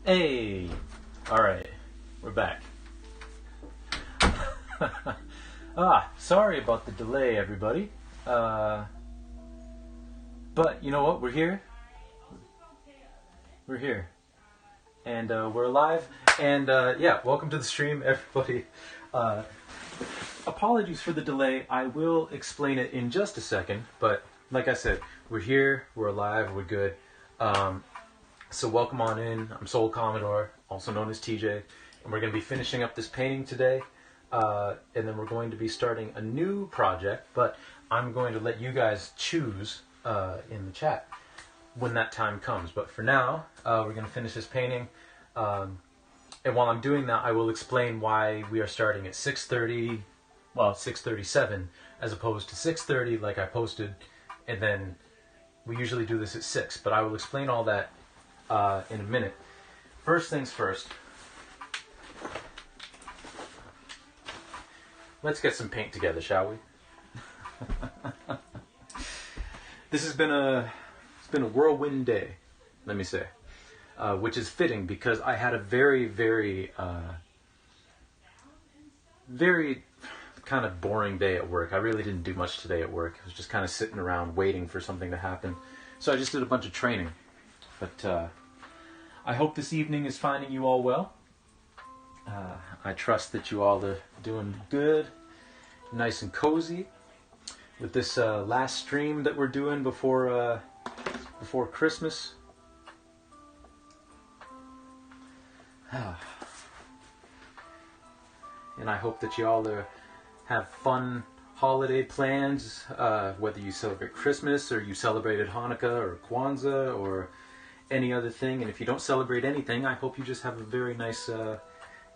Hey! Alright, we're back. Sorry about the delay, everybody. But you know what? We're here. We're here. And we're alive. And yeah, welcome to the stream, everybody. Apologies for the delay. I will explain it in just a second. But like I said, we're here, we're alive, we're good. So welcome on in. I'm Soul Commodore, also known as TJ. And we're going to be finishing up this painting today. And then we're going to be starting a new project. But I'm going to let you guys choose in the chat when that time comes. But for now, we're going to finish this painting. And while I'm doing that, I will explain why we are starting at 6:30, well, 6:37, as opposed to 6:30 like I posted. And then we usually do this at 6. But I will explain all that in a minute. First things first. Let's get some paint together, shall we? This has been it's been a whirlwind day, let me say, which is fitting because I had a very, very, very kind of boring day at work. I really didn't do much today at work. I was just kind of sitting around waiting for something to happen. So I just did a bunch of training. But I hope this evening is finding you all well. I trust that you all are doing good, nice and cozy. With this last stream that we're doing before Christmas. And I hope that you all have fun holiday plans, whether you celebrate Christmas or you celebrated Hanukkah or Kwanzaa or any other thing. And if you don't celebrate anything, I hope you just have a very nice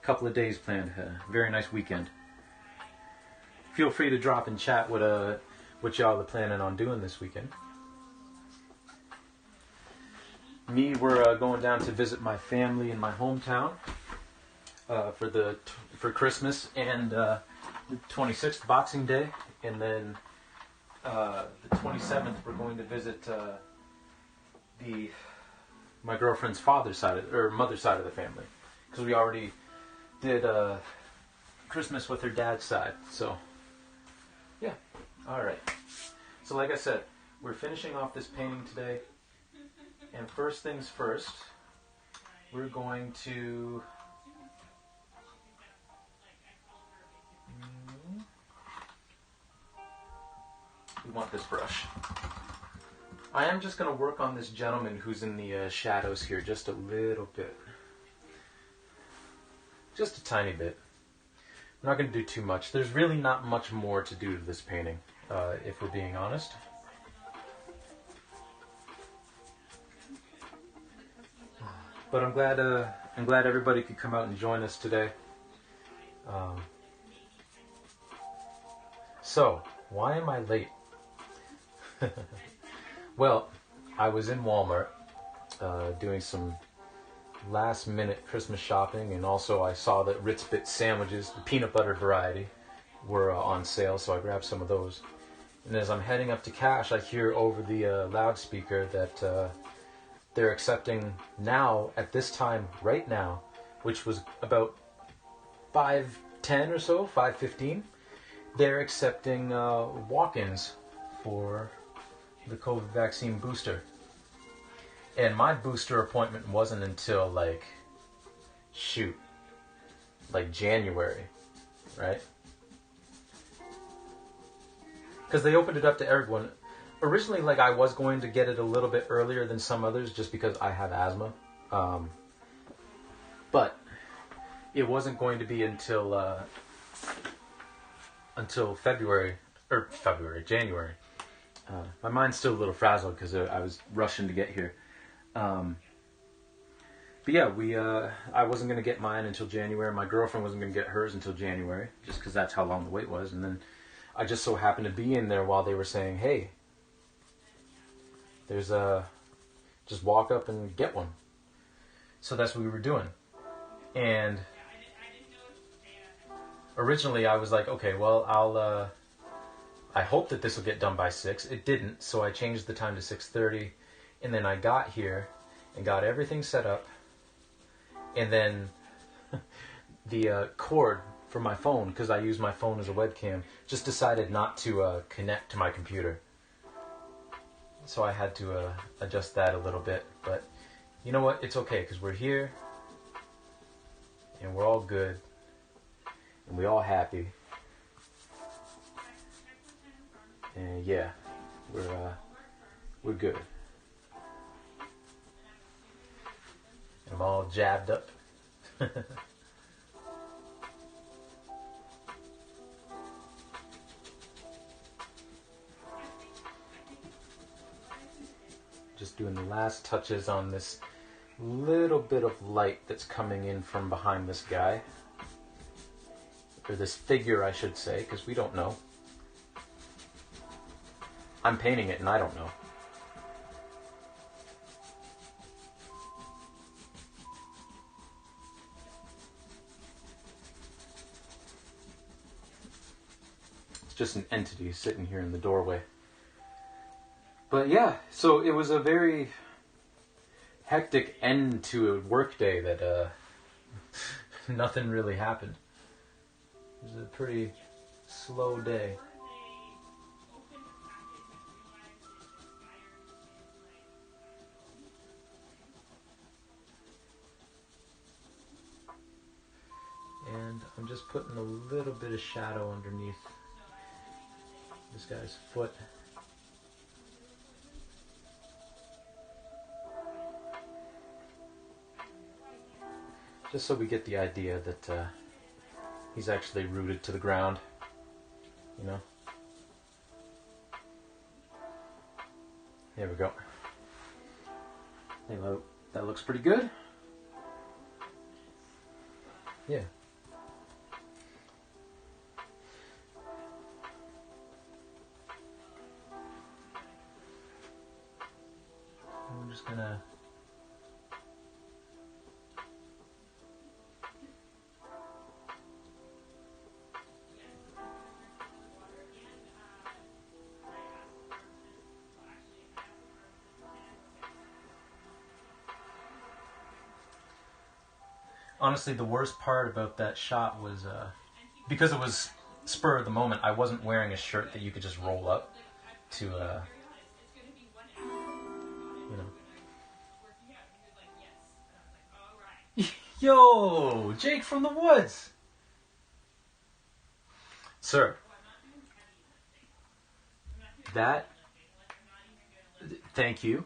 couple of days planned, a very nice weekend. Feel free to drop in chat what y'all are planning on doing this weekend. Me, we're going down to visit my family in my hometown for Christmas and the 26th, Boxing Day, and then the 27th we're going to visit my girlfriend's mother's side of the family, because we already did Christmas with her dad's side. So yeah, all right. So like I said, we're finishing off this painting today, and first things first, we're going to we want this brush. I am just going to work on this gentleman who's in the shadows here just a little bit. Just a tiny bit. I'm not going to do too much. There's really not much more to do to this painting, if we're being honest. But I'm glad everybody could come out and join us today. So, why am I late? Well, I was in Walmart doing some last-minute Christmas shopping, and also I saw that Ritz Bits sandwiches, the peanut butter variety, were on sale, so I grabbed some of those. And as I'm heading up to cash, I hear over the loudspeaker that they're accepting now, at this time, right now, which was about 5:10 or so, 5:15, they're accepting walk-ins for the COVID vaccine booster. And my booster appointment wasn't until like January, right? Because they opened it up to everyone. Originally, like, I was going to get it a little bit earlier than some others just because I have asthma. But it wasn't going to be until January. My mind's still a little frazzled because I was rushing to get here. But yeah, I wasn't going to get mine until January. My girlfriend wasn't going to get hers until January, just because that's how long the wait was. And then I just so happened to be in there while they were saying, hey, there's just walk up and get one. So that's what we were doing. And originally I was like, okay, well, I hope that this will get done by 6. It didn't, so I changed the time to 6:30. And then I got here and got everything set up. And then the cord for my phone, because I use my phone as a webcam, just decided not to connect to my computer. So I had to adjust that a little bit. But you know what? It's okay, because we're here. And we're all good. And we all happy. And yeah, we're good. I'm all jabbed up. Just doing the last touches on this little bit of light that's coming in from behind this guy. Or this figure, I should say, because we don't know. I'm painting it and I don't know. It's just an entity sitting here in the doorway. But yeah, so it was a very hectic end to a work day that nothing really happened. It was a pretty slow day. And I'm just putting a little bit of shadow underneath this guy's foot. Just so we get the idea that he's actually rooted to the ground, you know? There we go. Hey, that looks pretty good. Yeah. I'm just gonna honestly, the worst part about that shot was because it was spur of the moment, I wasn't wearing a shirt that you could just roll up to, you know. Yo, Jake from the woods. Sir, thank you.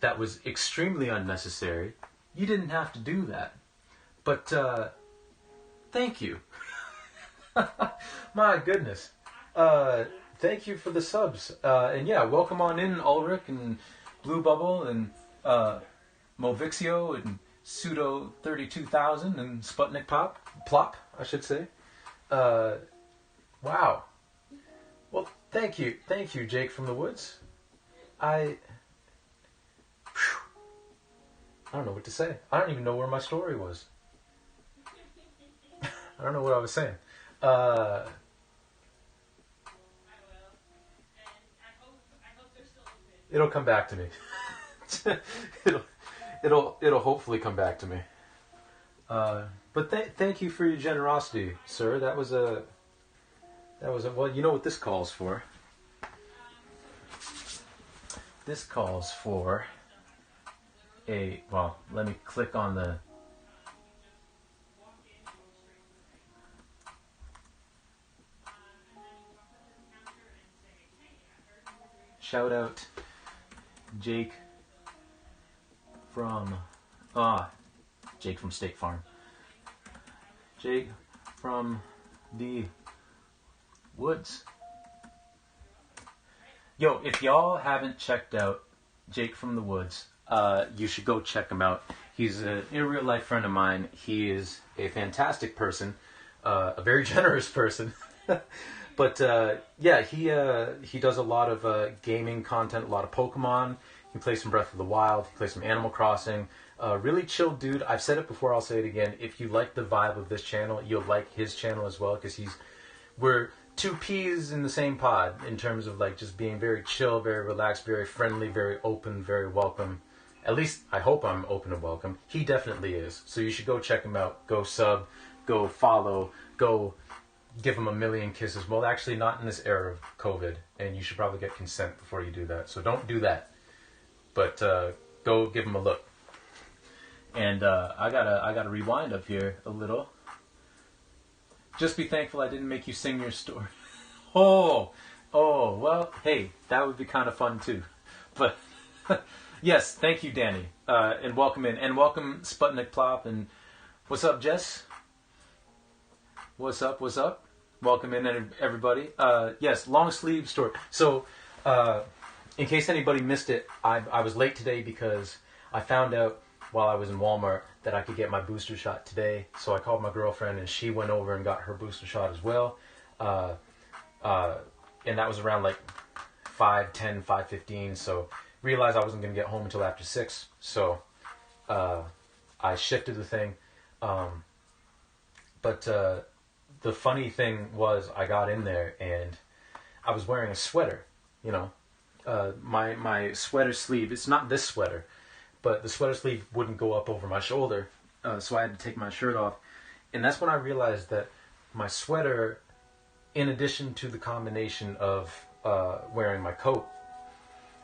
That was extremely unnecessary. You didn't have to do that. But, thank you. My goodness. Thank you for the subs. And yeah, welcome on in, Ulrich and Blue Bubble and Movixio and Pseudo 32,000 and Sputnik Plop, I should say. Wow. Well, thank you, Jake from the woods. I don't know what to say. I don't even know where my story was. I don't know what I was saying. It'll come back to me. it'll hopefully come back to me. But thank you for your generosity, sir. That was a well, you know what this calls for. This calls for well, let me click on the shout out Jake from State Farm. Jake from the woods. Yo, if y'all haven't checked out Jake from the woods, you should go check him out. He's a real life friend of mine. He is a fantastic person, a very generous person. But yeah, he does a lot of gaming content, a lot of Pokemon. He plays some Breath of the Wild. He plays some Animal Crossing. Really chill dude. I've said it before, I'll say it again. If you like the vibe of this channel, you'll like his channel as well, because we're two peas in the same pod in terms of like just being very chill, very relaxed, very friendly, very open, very welcome. At least I hope I'm open and welcome. He definitely is. So you should go check him out. Go sub, go follow, go give him a million kisses. Well, actually not in this era of COVID, and you should probably get consent before you do that. So don't do that. But go give him a look. And I gotta rewind up here a little. Just be thankful I didn't make you sing your story. Oh, well, hey, that would be kind of fun too. But yes, thank you, Danny, and welcome in, and welcome Sputnik Plop, and what's up, Jess? What's up? Welcome in, everybody. Yes, long sleeve story. So, in case anybody missed it, I was late today because I found out while I was in Walmart that I could get my booster shot today. So I called my girlfriend and she went over and got her booster shot as well. And that was around like 5:10, 5:15. So realized I wasn't going to get home until after 6. So I shifted the thing. But the funny thing was I got in there and I was wearing a sweater, you know. my sweater sleeve, it's not this sweater, but the sweater sleeve wouldn't go up over my shoulder, so I had to take my shirt off. And that's when I realized that my sweater, in addition to the combination of wearing my coat,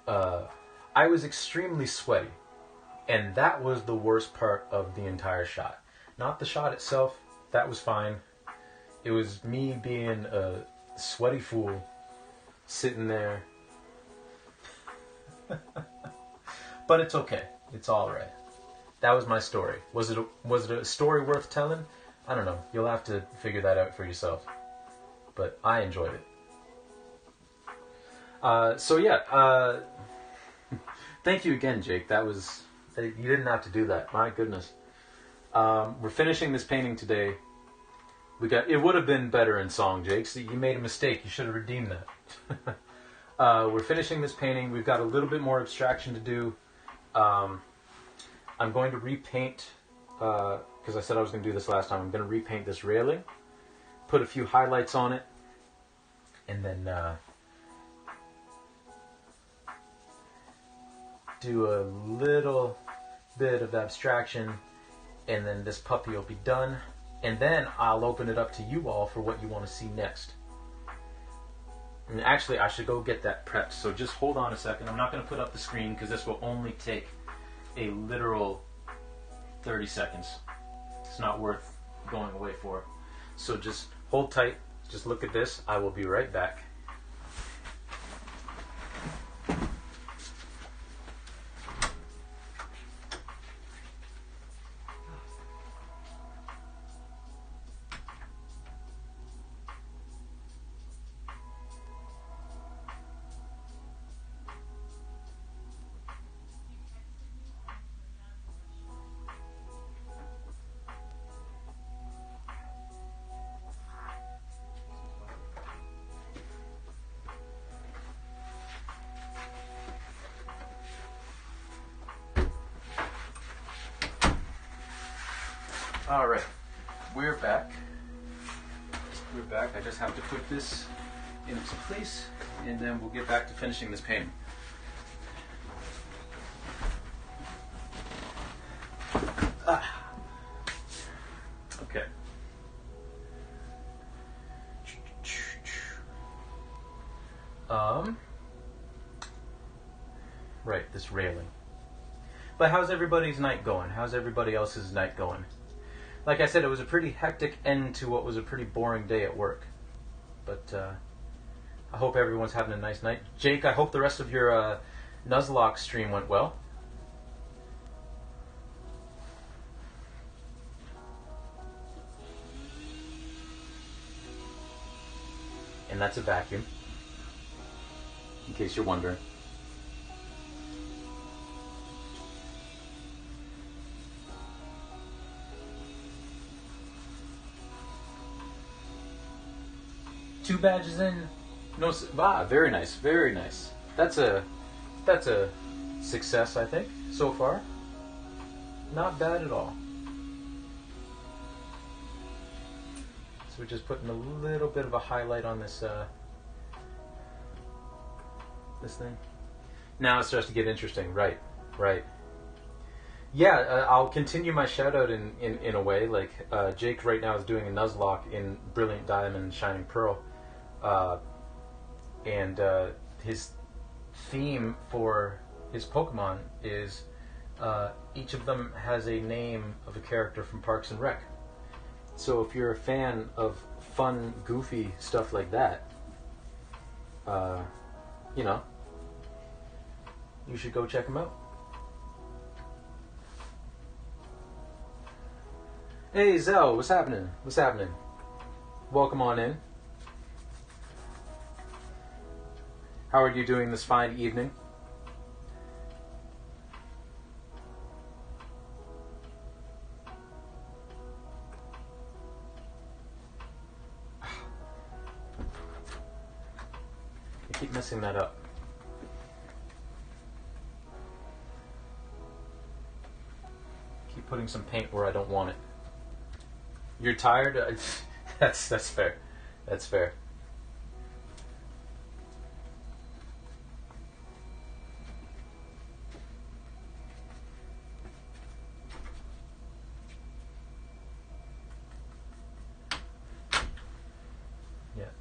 I was extremely sweaty. And that was the worst part of the entire shot. Not the shot itself, that was fine. It was me being a sweaty fool, sitting there. But it's okay. It's alright. That was my story. Was it a story worth telling? I don't know. You'll have to figure that out for yourself. But I enjoyed it. So yeah, thank you again, Jake. You didn't have to do that. My goodness. We're finishing this painting today. It would have been better in song, Jake. So you made a mistake. You should have redeemed that. We're finishing this painting. We've got a little bit more abstraction to do. I'm going to repaint, because I said I was going to do this last time. I'm going to repaint this railing, put a few highlights on it, and then do a little bit of abstraction, and then this puppy will be done. And then I'll open it up to you all for what you want to see next. And actually, I should go get that prepped, so just hold on a second. I'm not going to put up the screen because this will only take a literal 30 seconds. It's not worth going away for. So just hold tight, just look at this. I will be right back. Alright, we're back. I just have to put this into place, and then we'll get back to finishing this painting. Okay. Right, this railing. But how's everybody's night going? How's everybody else's night going? Like I said, it was a pretty hectic end to what was a pretty boring day at work. But I hope everyone's having a nice night. Jake, I hope the rest of your Nuzlocke stream went well. And that's a vacuum, in case you're wondering. Two badges in. No, very nice, very nice. That's a success, I think, so far. Not bad at all. So we're just putting a little bit of a highlight on this this thing. Now it starts to get interesting. Right. Yeah, I'll continue my shout out in a way. Like Jake right now is doing a Nuzlocke in Brilliant Diamond, Shining Pearl. And his theme for his Pokemon is each of them has a name of a character from Parks and Rec. So if you're a fan of fun, goofy stuff like that, you know, you should go check him out. Hey Zell, what's happening? What's happening? Welcome on in. How are you doing this fine evening? I keep messing that up. Keep putting some paint where I don't want it. You're tired? That's fair. That's fair.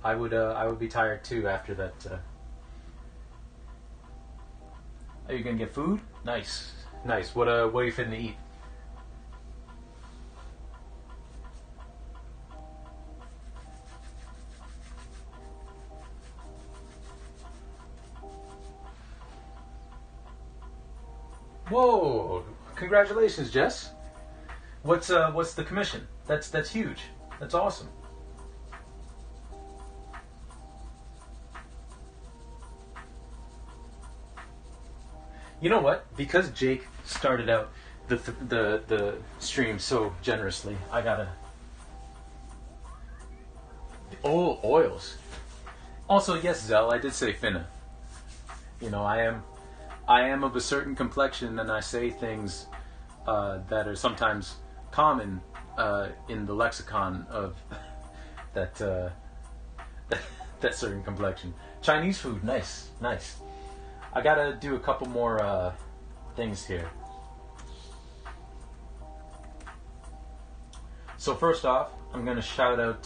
I would be tired too after that. Are you gonna get food? Nice, nice. What are you finna eat? Whoa! Congratulations, Jess. What's the commission? That's huge. That's awesome. You know what? Because Jake started out the stream so generously, I gotta. Oh, oils. Also, yes, Zell, I did say finna. You know, I am of a certain complexion, and I say things that are sometimes common in the lexicon of that that certain complexion. Chinese food, nice, nice. I gotta do a couple more things here. So first off, I'm gonna shout out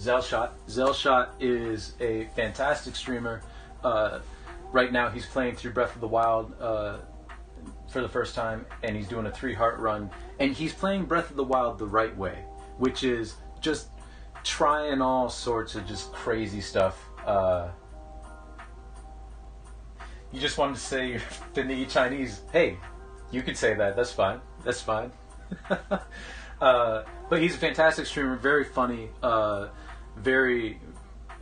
Zelshot. Zelshot is a fantastic streamer. Right now he's playing through Breath of the Wild for the first time, and he's doing a 3-heart run. And he's playing Breath of the Wild the right way, which is just trying all sorts of just crazy stuff. You just wanted to say you're finna eat Chinese. Hey, you could say that. That's fine. That's fine. But he's a fantastic streamer, very funny, very,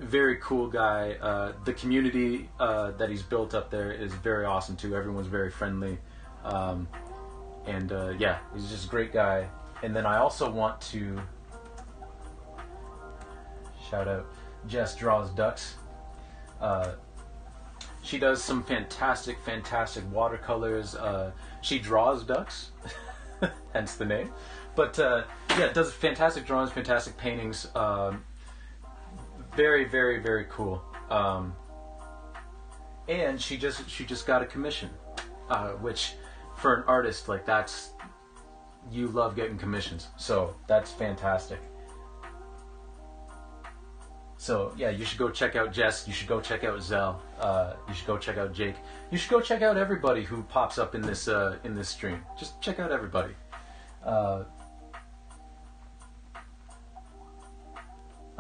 very cool guy. The community that he's built up there is very awesome too. Everyone's very friendly. Yeah, he's just a great guy. And then I also want to shout out Jess Draws Ducks. She does some fantastic watercolors. She draws ducks, hence the name. But yeah, does fantastic drawings, fantastic paintings. Very, very, very cool. And she just got a commission, which for an artist like that's, you love getting commissions. So that's fantastic. So yeah, you should go check out Jess. You should go check out Zell. You should go check out Jake. You should go check out everybody who pops up in this stream. Just check out everybody. A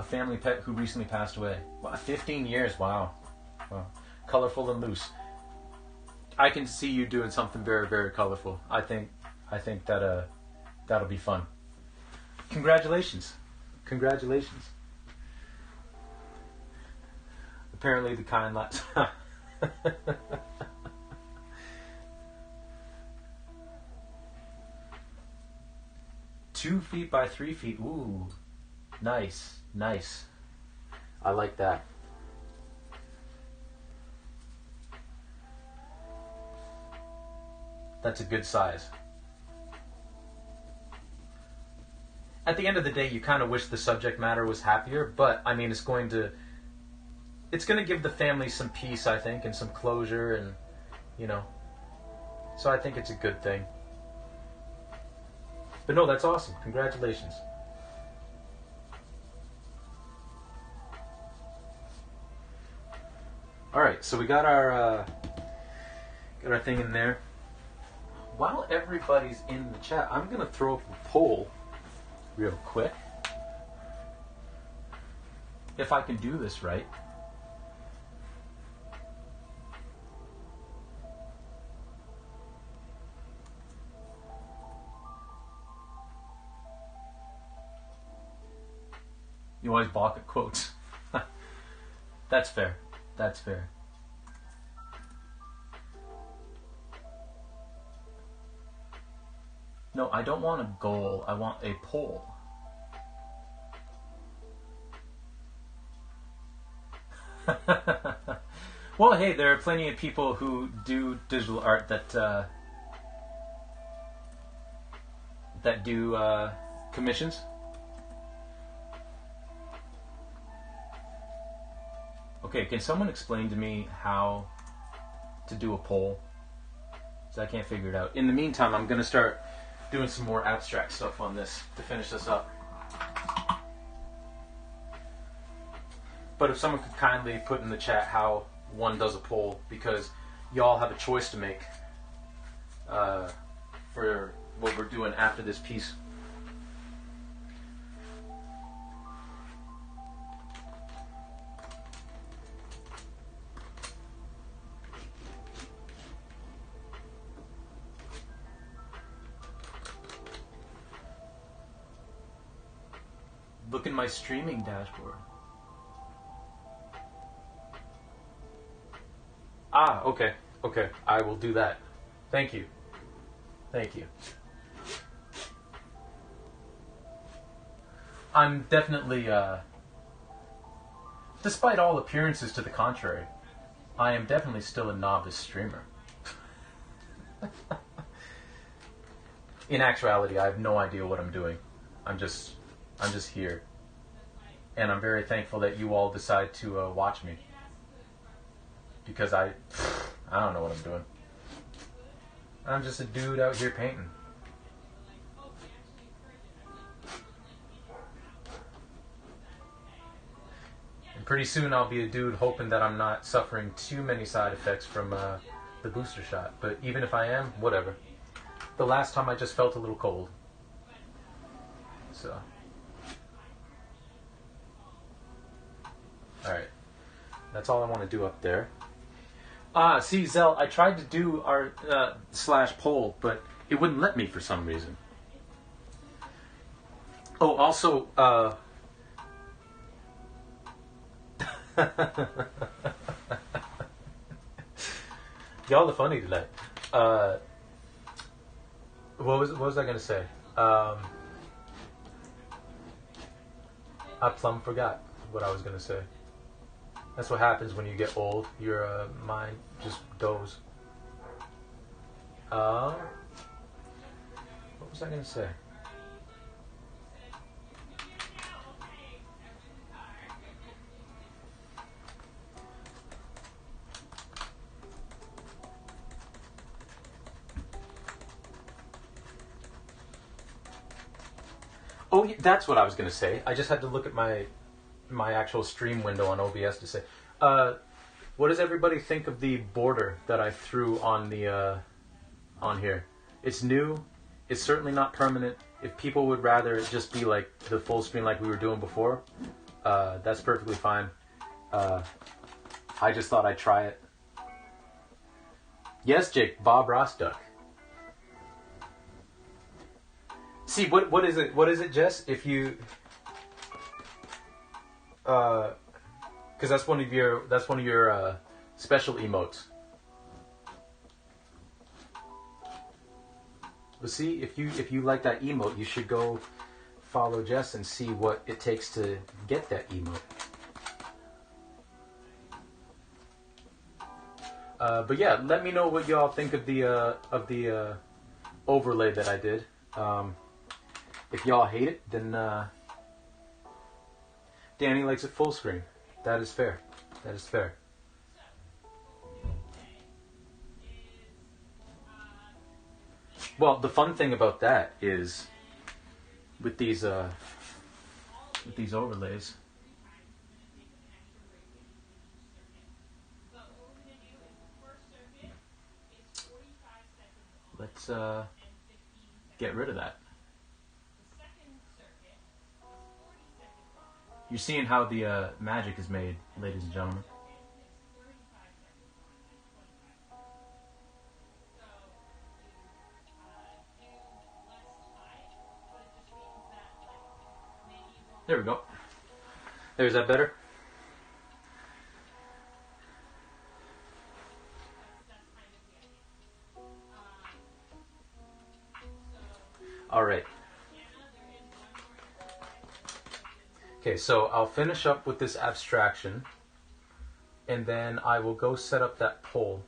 family pet who recently passed away. Wow, 15 years. Wow. Wow. Colorful and loose. I can see you doing something very, very colorful. I think that that'll be fun. Congratulations. Congratulations. Apparently the kind last. 2 feet by 3 feet. Ooh, nice, nice. I like that. That's a good size. At the end of the day, you kind of wish the subject matter was happier, but I mean, it's going to give the family some peace, I think, and some closure, and, you know. So I think it's a good thing. But no, that's awesome. Congratulations. All right, so we got our thing in there. While everybody's in the chat, I'm gonna throw up a poll real quick. If I can do this right. You always balk at quotes. That's fair. That's fair. No, I don't want a goal. I want a poll. Well, hey, there are plenty of people who do digital art that do commissions. Okay, can someone explain to me how to do a poll? Because I can't figure it out. In the meantime, I'm going to start doing some more abstract stuff on this to finish this up. But if someone could kindly put in the chat how one does a poll, because y'all have a choice to make for what we're doing after this piece. Look in my streaming dashboard. Ah, okay. Okay, I will do that. Thank you. Thank you. I'm definitely, despite all appearances to the contrary, I am definitely still a novice streamer. In actuality, I have no idea what I'm doing. I'm just here. And I'm very thankful that you all decide to watch me. Because I don't know what I'm doing. I'm just a dude out here painting. And pretty soon I'll be a dude hoping that I'm not suffering too many side effects from the booster shot. But even if I am, whatever. The last time I just felt a little cold. So. Alright. That's all I want to do up there. See, Zell, I tried to do our / poll, but it wouldn't let me for some reason. Oh, also, y'all are funny today. What was I gonna say? I plumb forgot what I was gonna say. That's what happens when you get old. Your mind just goes. What was I gonna say? Oh, yeah, that's what I was gonna say. I just had to look at my actual stream window on OBS to say. What does everybody think of the border that I threw on the on here? It's new. It's certainly not permanent. If people would rather it just be like the full screen like we were doing before, that's perfectly fine. I just thought I'd try it. Yes, Jake, Bob Rostock. See, what is it? What is it, Jess? If you, because that's one of your special emotes. But see, if you like that emote, you should go follow Jess and see what it takes to get that emote. But yeah, let me know what y'all think of the overlay that I did. If y'all hate it, then Danny likes it full screen. That is fair. That is fair. Well, the fun thing about that is with these overlays. Let's get rid of that. You're seeing how the magic is made, ladies and gentlemen. There we go. There's that better? All right. Okay, so I'll finish up with this abstraction, and then I will go set up that poll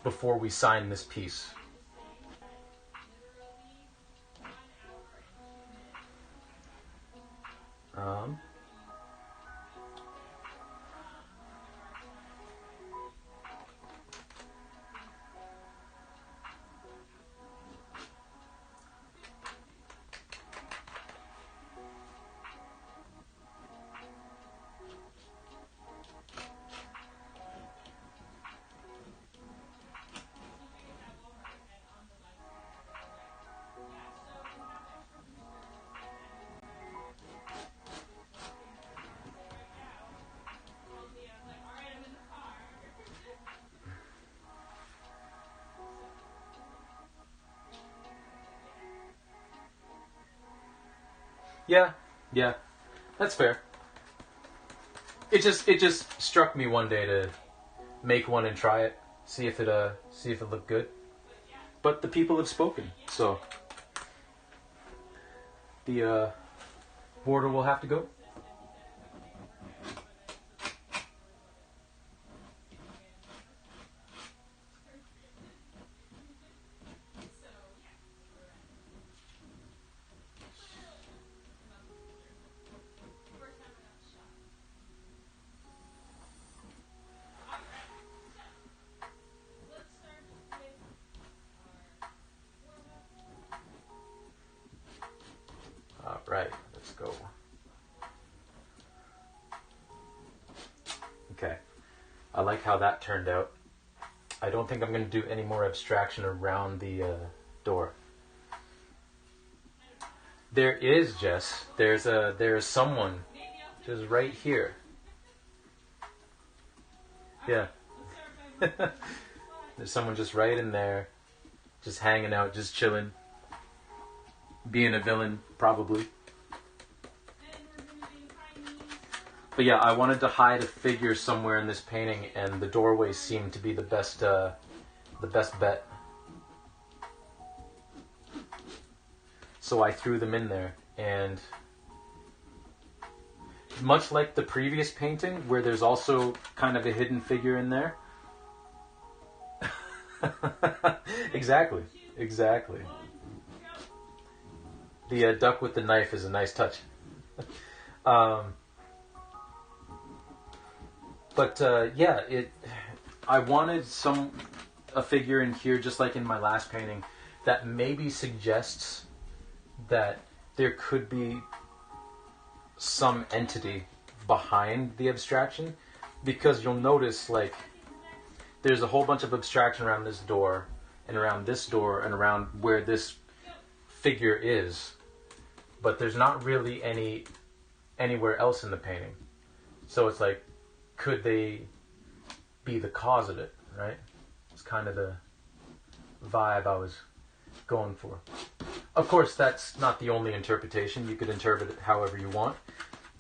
before we sign this piece. Yeah, yeah, that's fair. It just struck me one day to make one and try it, see if it looked good. But the people have spoken, so the border will have to go. All right, let's go. Okay, I like how that turned out. I don't think I'm going to do any more abstraction around the door. There is, Jess. There's someone just right here. Yeah. There's someone just right in there, just hanging out, just chilling, being a villain, probably. But yeah, I wanted to hide a figure somewhere in this painting, and the doorway seemed to be the best bet. So I threw them in there, and much like the previous painting, where there's also kind of a hidden figure in there. Exactly. The duck with the knife is a nice touch. Yeah, I wanted a figure in here, just like in my last painting, that maybe suggests that there could be some entity behind the abstraction, because you'll notice, like, there's a whole bunch of abstraction around this door, and around this door, and around where this figure is, but there's not really anywhere else in the painting. So it's like, could they be the cause of it, right? It's kind of the vibe I was going for. Of course, that's not the only interpretation. You could interpret it however you want.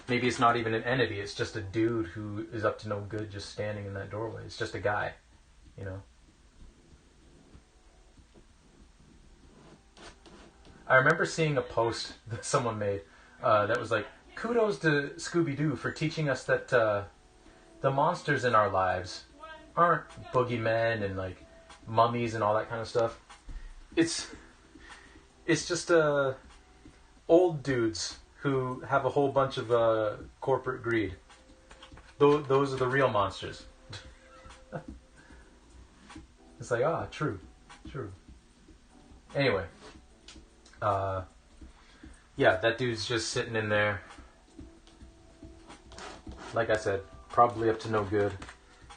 Maybe it's not even an entity. It's just a dude who is up to no good just standing in that doorway. It's just a guy, you know. I remember seeing a post that someone made that was like, kudos to Scooby-Doo for teaching us that the monsters in our lives aren't boogeymen and like mummies and all that kind of stuff. It's just old dudes who have a whole bunch of corporate greed. Those are the real monsters. It's like, true. Anyway, yeah, that dude's just sitting in there. Like I said, probably up to no good,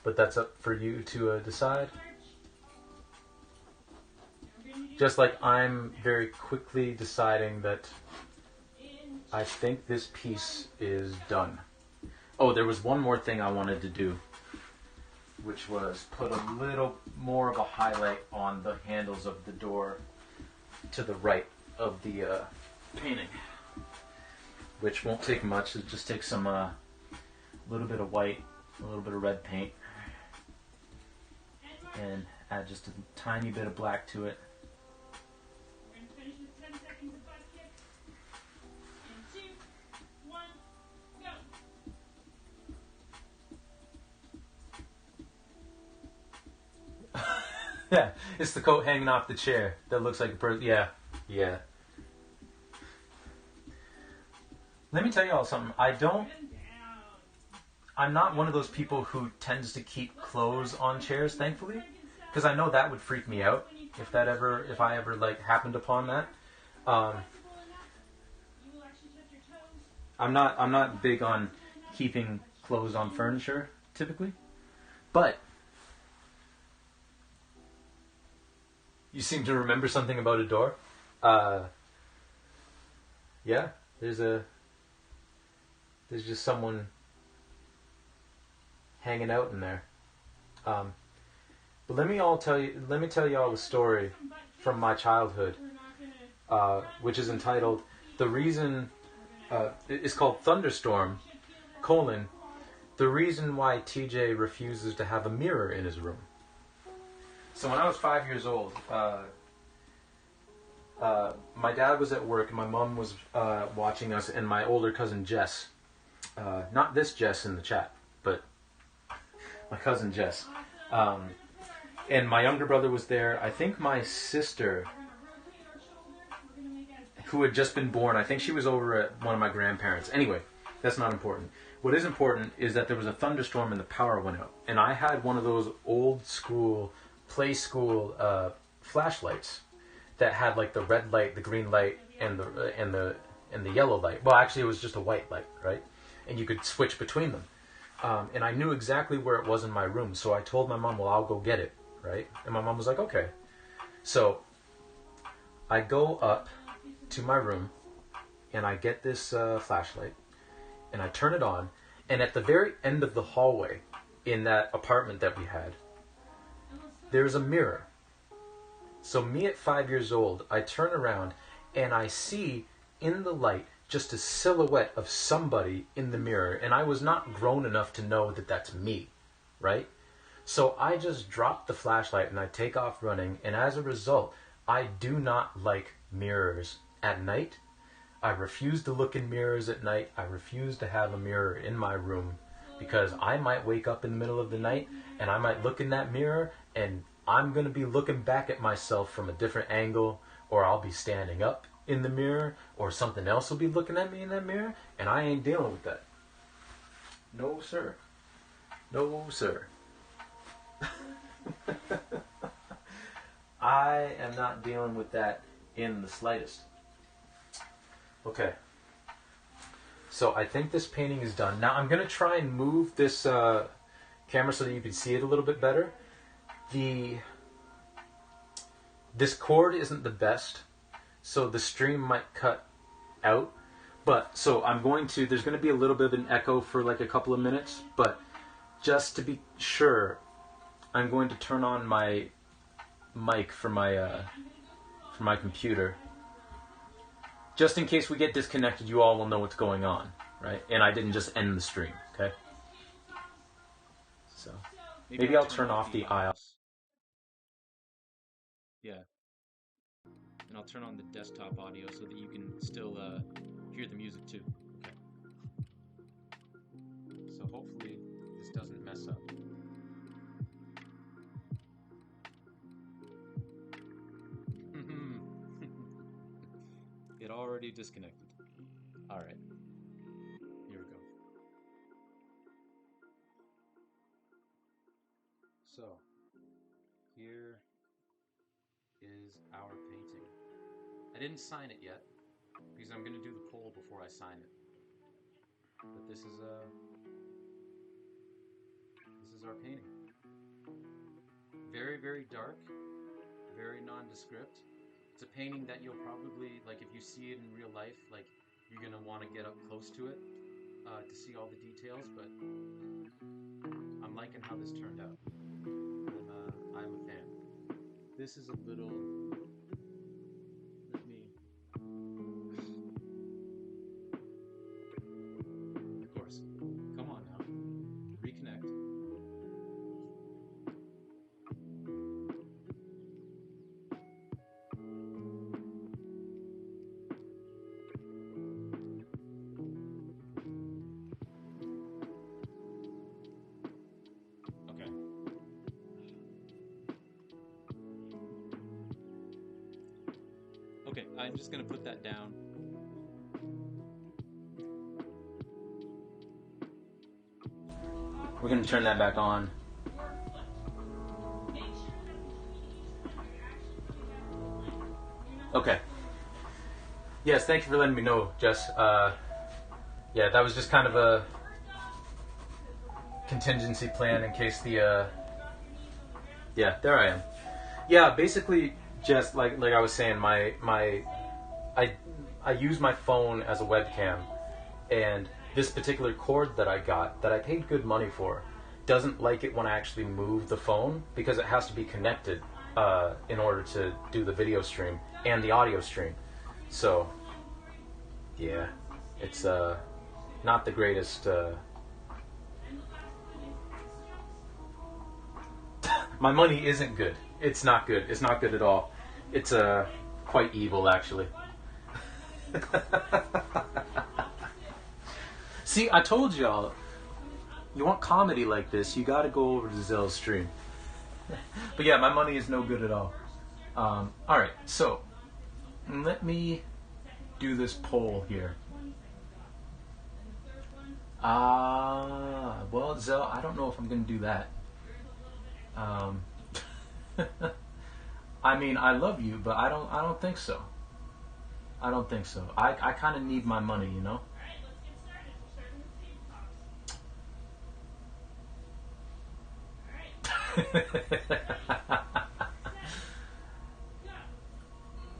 but that's up for you to decide. Just like I'm very quickly deciding that I think this piece is done. Oh, there was one more thing I wanted to do, which was put a little more of a highlight on the handles of the door to the right of the painting, which won't take much. It just takes some little bit of white, a little bit of red paint, and add just a tiny bit of black to it. Yeah, it's the coat hanging off the chair that looks like a person. Yeah. Let me tell you all something. I'm not one of those people who tends to keep clothes on chairs, thankfully, because I know that would freak me out if I ever like happened upon that. I'm not big on keeping clothes on furniture typically, but you seem to remember something about a door. Yeah, there's just someone hanging out in there. But let me tell you all a story from my childhood, which is entitled "The Reason It's called Thunderstorm, the reason why TJ refuses to have a mirror in his room. So when I was 5 years old, my dad was at work and my mom was watching us, and my older cousin Jess, not this Jess in the chat, but my cousin Jess, and my younger brother was there. I think my sister, who had just been born, I think she was over at one of my grandparents. Anyway, that's not important. What is important is that there was a thunderstorm and the power went out. And I had one of those old school, play school flashlights that had like the red light, the green light, and the yellow light. Well, actually, it was just a white light, right? And you could switch between them. And I knew exactly where it was in my room, so I told my mom, well, I'll go get it, right? And my mom was like, okay. So I go up to my room, and I get this flashlight, and I turn it on, and at the very end of the hallway in that apartment that we had, there's a mirror. So me at 5 years old, I turn around, and I see in the light just a silhouette of somebody in the mirror, and I was not grown enough to know that that's me, right? So I just drop the flashlight and I take off running, and as a result, I do not like mirrors at night. I refuse to look in mirrors at night. I refuse to have a mirror in my room, because I might wake up in the middle of the night and I might look in that mirror and I'm going to be looking back at myself from a different angle, or I'll be standing up in the mirror, or something else will be looking at me in that mirror, and I ain't dealing with that. No, sir. No, sir. I am not dealing with that in the slightest. Okay. So I think this painting is done. Now I'm going to try and move this camera so that you can see it a little bit better. This cord isn't the best, so the stream might cut out. But so there's going to be a little bit of an echo for like a couple of minutes, but just to be sure, I'm going to turn on my mic for my computer. Just in case we get disconnected, you all will know what's going on, right? And I didn't just end the stream, okay? So maybe I'll turn off the IOS. Yeah. And I'll turn on the desktop audio so that you can still hear the music too. Okay. So hopefully this doesn't mess up. It already disconnected. All right. Here we go. So here is our painting. I didn't sign it yet because I'm going to do the poll before I sign it. But this is our painting. Very, very dark, very nondescript. It's a painting that you'll probably, like, if you see it in real life, like, you're going to want to get up close to it to see all the details, but I'm liking how this turned out. I'm a fan. This is a little... Let me... Of course. Come on now. Reconnect. Okay, I'm just going to put that down. We're going to turn that back on. Okay. Yes, thank you for letting me know, Jess. Yeah, that was just kind of a contingency plan in case the... Yeah, there I am. Yeah, basically... Just like I was saying, I use my phone as a webcam, and this particular cord that I got, that I paid good money for, doesn't like it when I actually move the phone, because it has to be connected in order to do the video stream and the audio stream. So, yeah. It's not the greatest. My money isn't good. It's not good. It's not good at all. It's quite evil, actually. See, I told y'all, you want comedy like this, you gotta go over to Zell's stream. But yeah, my money is no good at all. Alright, so let me do this poll here. Well, Zell, I don't know if I'm gonna do that. I mean, I love you, but I don't think so. I don't think so. I kind of need my money, you know?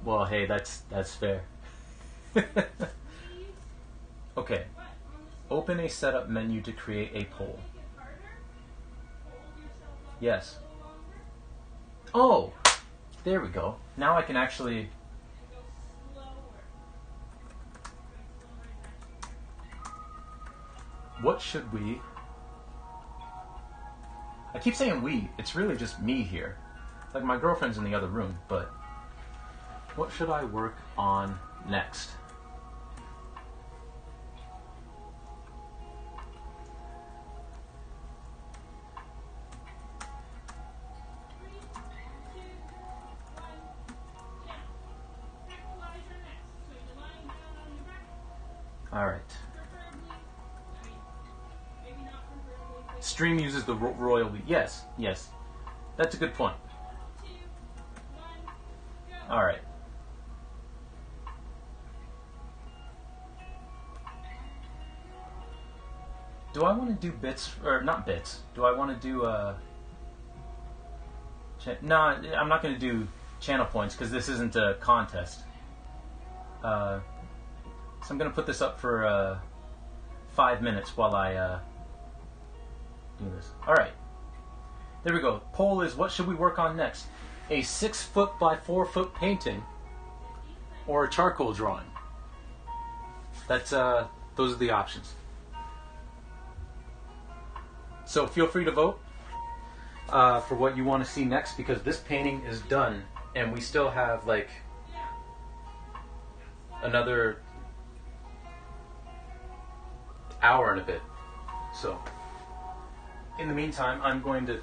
Well, hey, that's fair. Okay. Open a setup menu to create a poll. Yes. Oh, there we go. Now I can actually... What should we... I keep saying we. It's really just me here. Like, my girlfriend's in the other room, but... What should I work on next? Alright. Stream uses the royal... Yes, yes. That's a good point. Alright. Do I want to do bits... Or, not bits. Do I want to do... No, I'm not going to do channel points because this isn't a contest. So I'm going to put this up for 5 minutes while I do this. Alright. There we go. Poll is, what should we work on next? A 6 foot by 4 foot painting or a charcoal drawing? That's those are the options. So feel free to vote for what you want to see next, because this painting is done and we still have like another hour and a bit. So in the meantime, I'm going to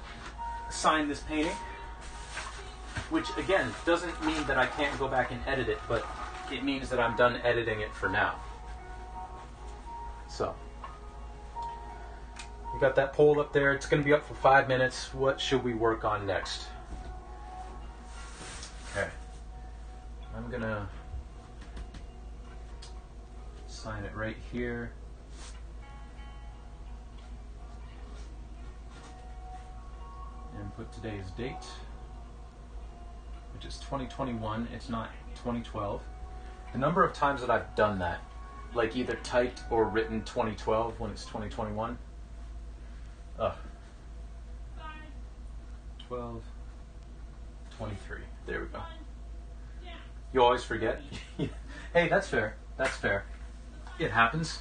sign this painting, which again doesn't mean that I can't go back and edit it, but it means that I'm done editing it for now. So we got that poll up there. It's going to be up for 5 minutes. What should we work on next? Okay. I'm going to sign it right here. And put today's date, which is 2021. It's not 2012. The number of times that I've done that, like either typed or written 2012 when it's 2021. 12, 23. There we go. You always forget. Hey, that's fair. That's fair. It happens.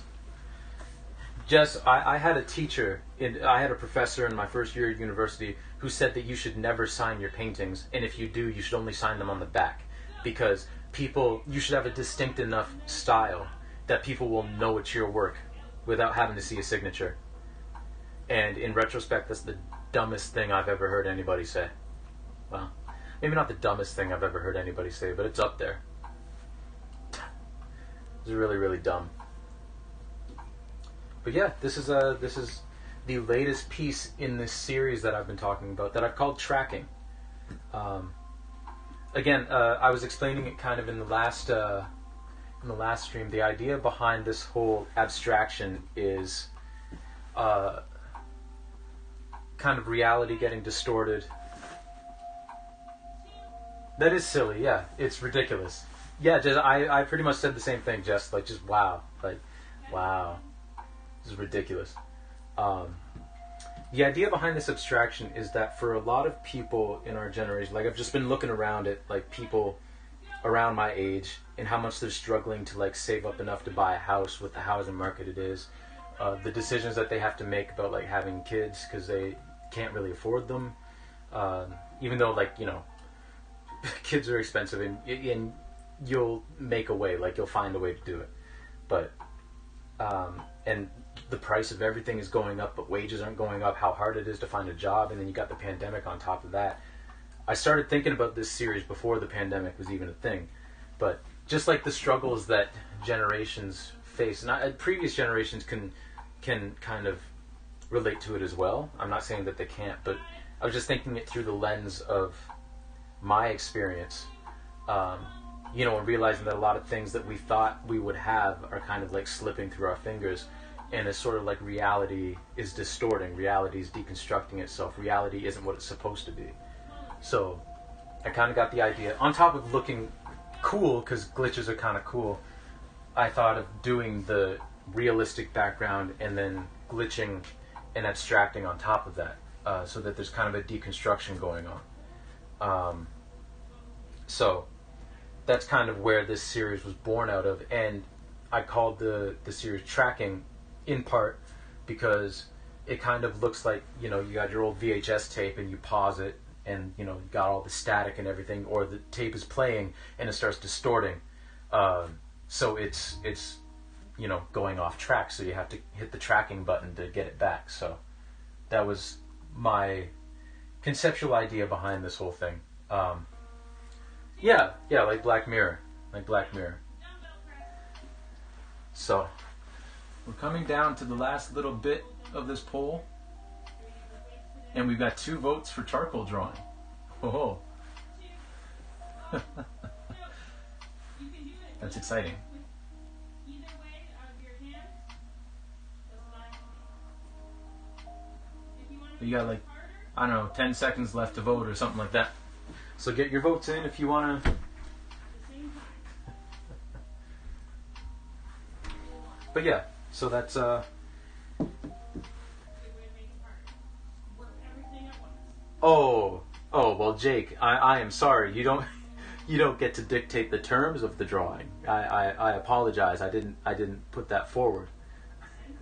Jess, I had a teacher, I had a professor in my first year at university who said that you should never sign your paintings, and if you do, you should only sign them on the back, because you should have a distinct enough style that people will know it's your work without having to see a signature. And in retrospect, that's the dumbest thing I've ever heard anybody say. Well, maybe not the dumbest thing I've ever heard anybody say, but it's up there. It's really, really dumb. But yeah, this is the latest piece in this series that I've been talking about, that I've called Tracking. Again, I was explaining it kind of in the last stream. The idea behind this whole abstraction is kind of reality getting distorted. That is silly, yeah. It's ridiculous. Yeah, I pretty much said the same thing, Jess. Like, just wow. Like, wow. This is ridiculous. The idea behind this abstraction is that for a lot of people in our generation, like I've just been looking around at like people around my age and how much they're struggling to like save up enough to buy a house with the housing market it is, the decisions that they have to make about like having kids because they can't really afford them, even though like kids are expensive, and you'll make a way, like you'll find a way to do it, but and the price of everything is going up, but wages aren't going up, how hard it is to find a job, and then you got the pandemic on top of that. I started thinking about this series before the pandemic was even a thing, but just like the struggles that generations face, and previous generations can kind of relate to it as well. I'm not saying that they can't, but I was just thinking it through the lens of my experience, and realizing that a lot of things that we thought we would have are kind of like slipping through our fingers, and it's sort of like reality is distorting, reality is deconstructing itself, reality isn't what it's supposed to be. So I kind of got the idea, on top of looking cool, because glitches are kind of cool, I thought of doing the realistic background and then glitching and abstracting on top of that, so that there's kind of a deconstruction going on. So that's kind of where this series was born out of, and I called the series Tracking in part because it kind of looks like, you got your old VHS tape and you pause it, and you got all the static and everything, or the tape is playing and it starts distorting, so it's going off track, so you have to hit the tracking button to get it back. So that was my conceptual idea behind this whole thing. Yeah, like Black Mirror. So we're coming down to the last little bit of this poll, and we've got 2 votes for charcoal drawing. Oh, that's exciting. You got like, I don't know, 10 seconds left to vote or something like that. So get your votes in if you want to. But yeah, so that's Oh, well, Jake, I am sorry. You don't get to dictate the terms of the drawing. I apologize. I didn't put that forward.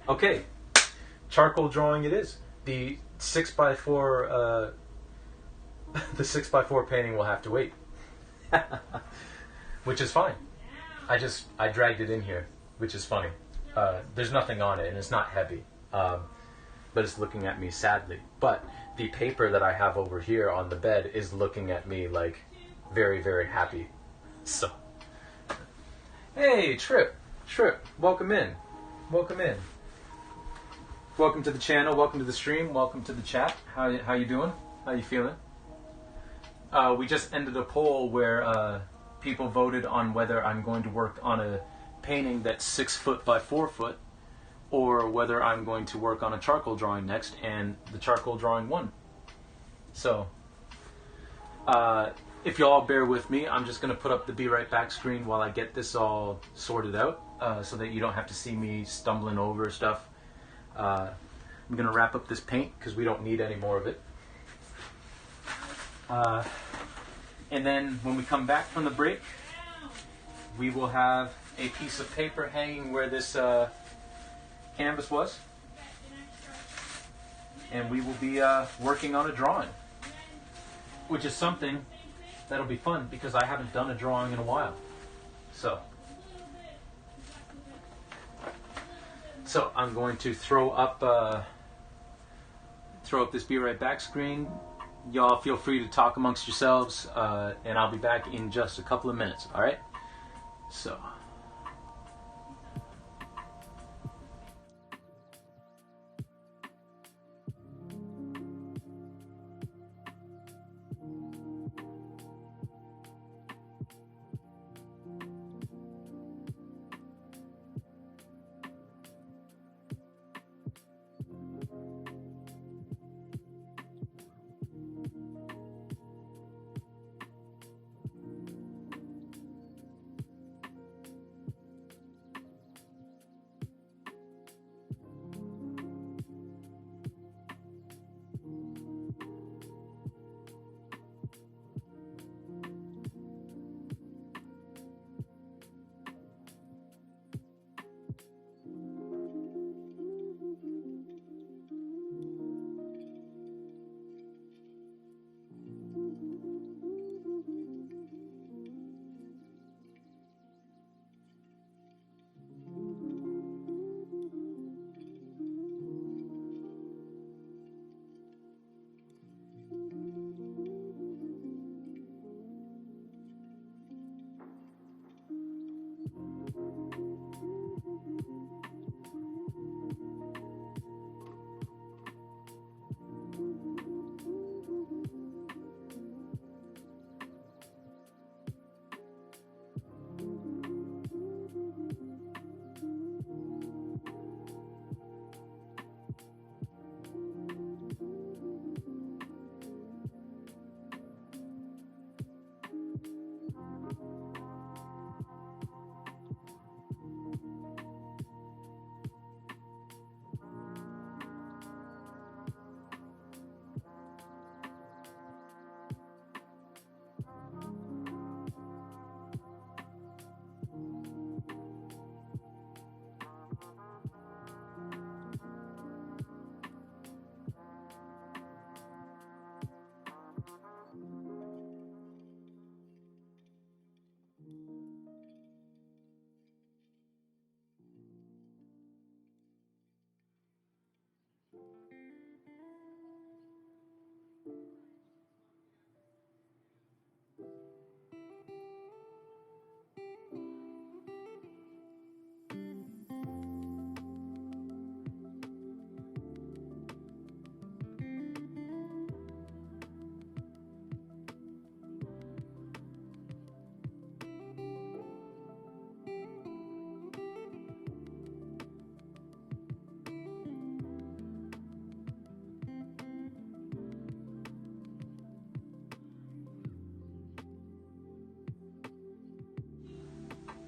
Okay, charcoal drawing it is. The 6x4 the 6x4 painting will have to wait. Which is fine. I dragged it in here, which is funny. There's nothing on it and it's not heavy. But it's looking at me sadly. But the paper that I have over here on the bed is looking at me like very, very happy. So, hey, Trip, welcome in. Welcome to the channel, welcome to the stream, welcome to the chat. How you doing? How you feeling? We just ended a poll where people voted on whether I'm going to work on a painting that's 6 foot by 4 foot, or whether I'm going to work on a charcoal drawing next, and the charcoal drawing won. So, if y'all bear with me, I'm just going to put up the Be Right Back screen while I get this all sorted out, so that you don't have to see me stumbling over stuff. I'm going to wrap up this paint because we don't need any more of it. And then when we come back from the break, we will have a piece of paper hanging where this canvas was, and we will be working on a drawing, which is something that'll be fun because I haven't done a drawing in a while. So I'm going to throw up this Be Right Back screen. Y'all feel free to talk amongst yourselves, and I'll be back in just a couple of minutes. All right? So.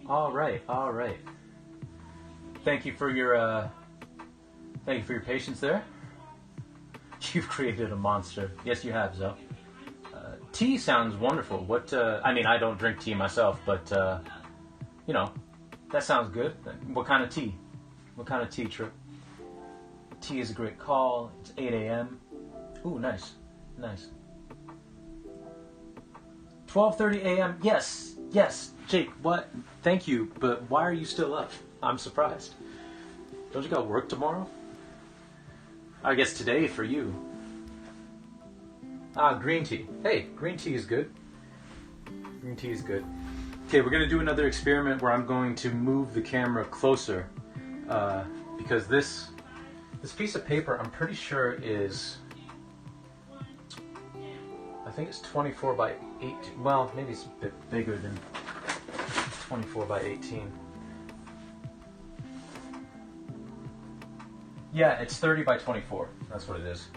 All right, all right. Thank you for your patience there. You've created a monster. Yes, you have, Zoe. Tea sounds wonderful. What? I mean, I don't drink tea myself, but you know, that sounds good. What kind of tea? What kind of tea, Trip? Tea is a great call. It's 8 a.m. Ooh, nice, nice. 12:30 a.m. Yes, yes, Jake. What? Thank you, but why are you still up? I'm surprised. Don't you got work tomorrow? I guess today for you. Green tea. Hey, green tea is good. Green tea is good. Okay, we're going to do another experiment where I'm going to move the camera closer because this piece of paper, I'm pretty sure is, I think it's 24 by 18. Well, maybe it's a bit bigger than 24 by 18. Yeah, it's 30 by 24. That's what it is.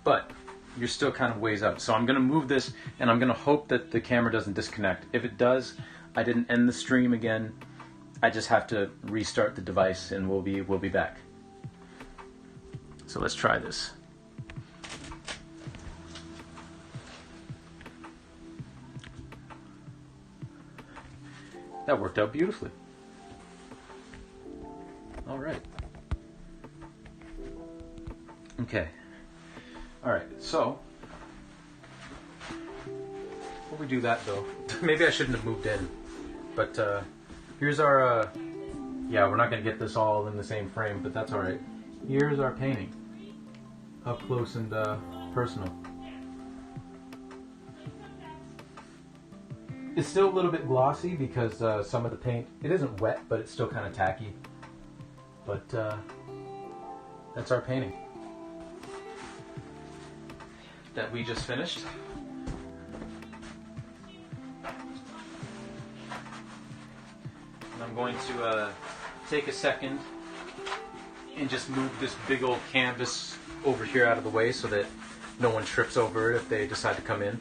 But you're still kind of ways out. So I'm going to move this, and I'm going to hope that the camera doesn't disconnect. If it does, I didn't end the stream again. I just have to restart the device, and we'll be back. So let's try this. That worked out beautifully. All right. Okay. All right. So, before we do that, though, maybe I shouldn't have moved in. But here's our. Yeah, we're not gonna get this all in the same frame, but that's all right. Here's our painting, up close and personal. It's still a little bit glossy because some of the paint, it isn't wet, but it's still kind of tacky. But that's our painting that we just finished. And I'm going to take a second and just move this big old canvas over here out of the way so that no one trips over it if they decide to come in.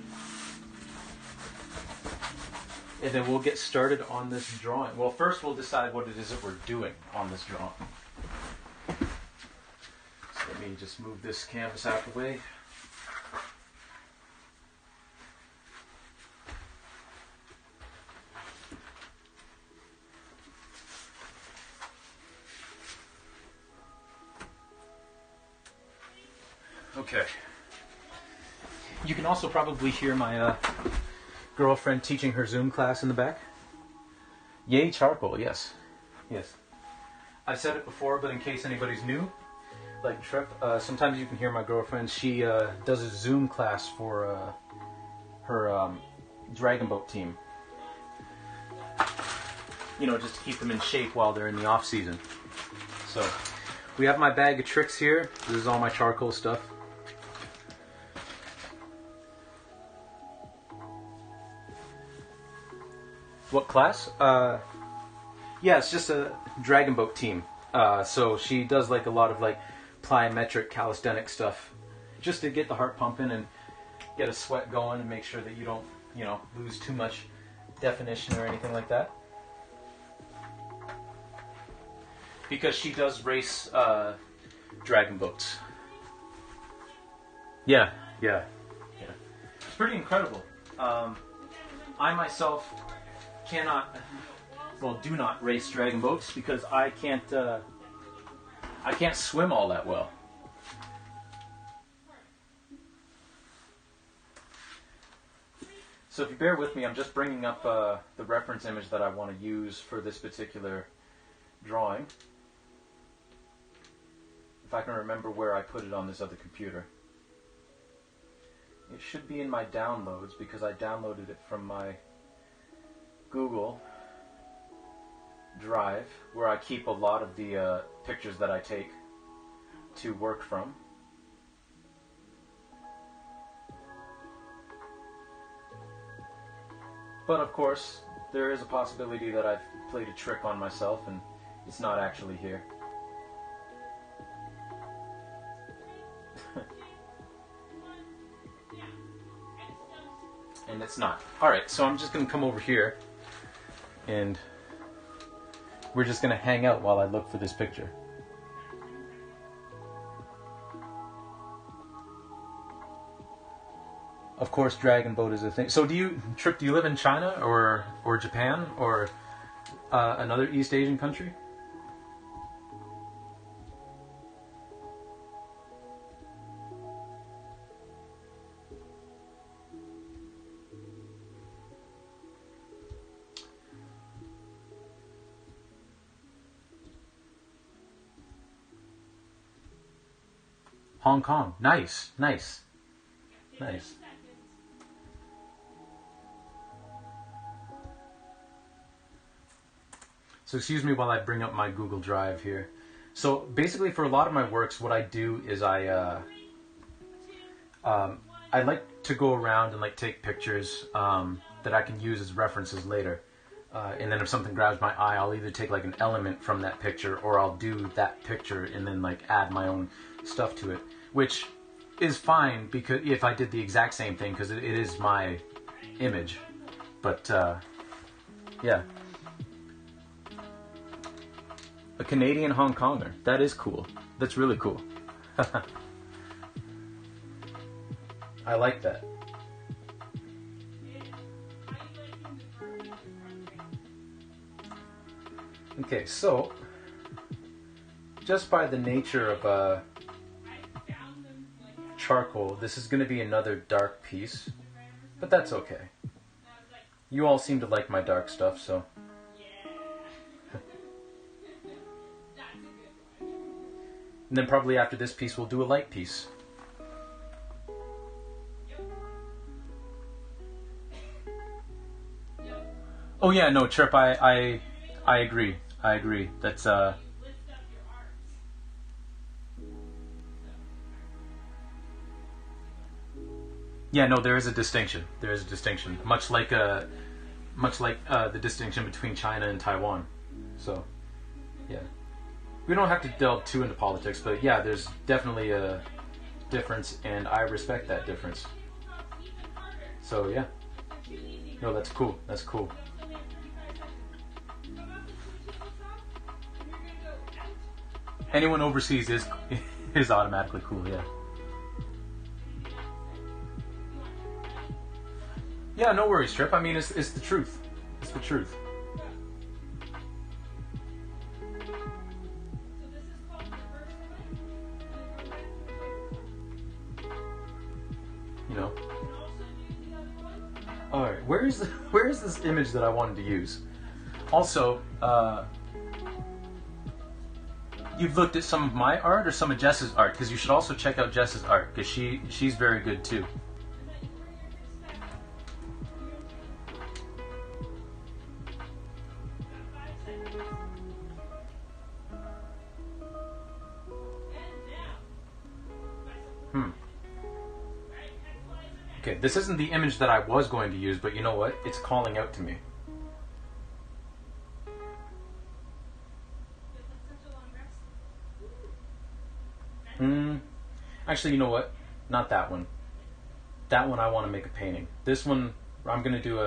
And then we'll get started on this drawing. Well, first we'll decide what it is that we're doing on this drawing. So let me just move this canvas out of the way. Okay. You can also probably hear my girlfriend teaching her Zoom class in the back. Yay, charcoal, yes. Yes. I've said it before, but in case anybody's new, like Trip, sometimes you can hear my girlfriend. She does a Zoom class for her Dragon Boat team. You know, just to keep them in shape while they're in the off season. So, we have my bag of tricks here. This is all my charcoal stuff. What class? Yeah, it's just a Dragon Boat team. So she does like a lot of like plyometric calisthenic stuff, just to get the heart pumping and get a sweat going and make sure that you don't, you know, lose too much definition or anything like that. Because she does race dragon boats. Yeah. It's pretty incredible. I myself do not race dragon boats because I can't swim all that well. So if you bear with me, I'm just bringing up the reference image that I want to use for this particular drawing. If I can remember where I put it on this other computer. It should be in my downloads because I downloaded it from my Google Drive, where I keep a lot of the pictures that I take to work from. But of course, there is a possibility that I've played a trick on myself and it's not actually here. And it's not. Alright, so I'm just going to come over here and we're just gonna hang out while I look for this picture. Of course, dragon boat is a thing. So, Trip? Do you live in China or Japan or another East Asian country? Hong Kong. Nice, nice, nice. So excuse me while I bring up my Google Drive here. So basically, for a lot of my works, what I do is I like to go around and like take pictures that I can use as references later. And then if something grabs my eye, I'll either take like an element from that picture, or I'll do that picture and then like add my own stuff to it, which is fine because if I did the exact same thing, because it is my image. But yeah. A Canadian Hong Konger. That is cool. That's really cool. I like that. Okay, so just by the nature of charcoal, this is going to be another dark piece, but that's okay. You all seem to like my dark stuff, so. And then probably after this piece, we'll do a light piece. Oh yeah, no, Trip, I agree. I agree. That's yeah, no, there is a distinction. There is a distinction. Much like the distinction between China and Taiwan. So, yeah. We don't have to delve too into politics, but yeah, there's definitely a difference, and I respect that difference. So yeah. No, that's cool. That's cool. Anyone overseas is automatically cool, yeah. Yeah, no worries, Trip. I mean, it's the truth. It's the truth. You know. All right, where is this image that I wanted to use? Also, you've looked at some of my art or some of Jess's art, because you should also check out Jess's art, because she's very good too. Okay, this isn't the image that I was going to use, but you know what? It's calling out to me. Actually, you know what? Not that one. That one I want to make a painting. This one, I'm gonna do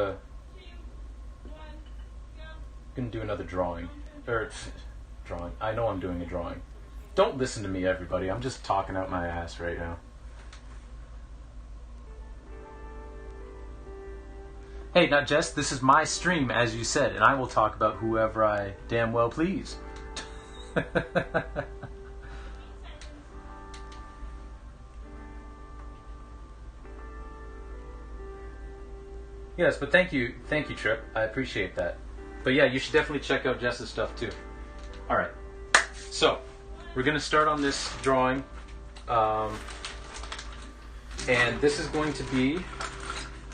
another drawing. Drawing. I know I'm doing a drawing. Don't listen to me, everybody. I'm just talking out my ass right now. Hey, now Jess, this is my stream, as you said, and I will talk about whoever I damn well please. Yes, but thank you, Trip. I appreciate that. But yeah, you should definitely check out Jess's stuff too. All right, so we're gonna start on this drawing, and this is going to be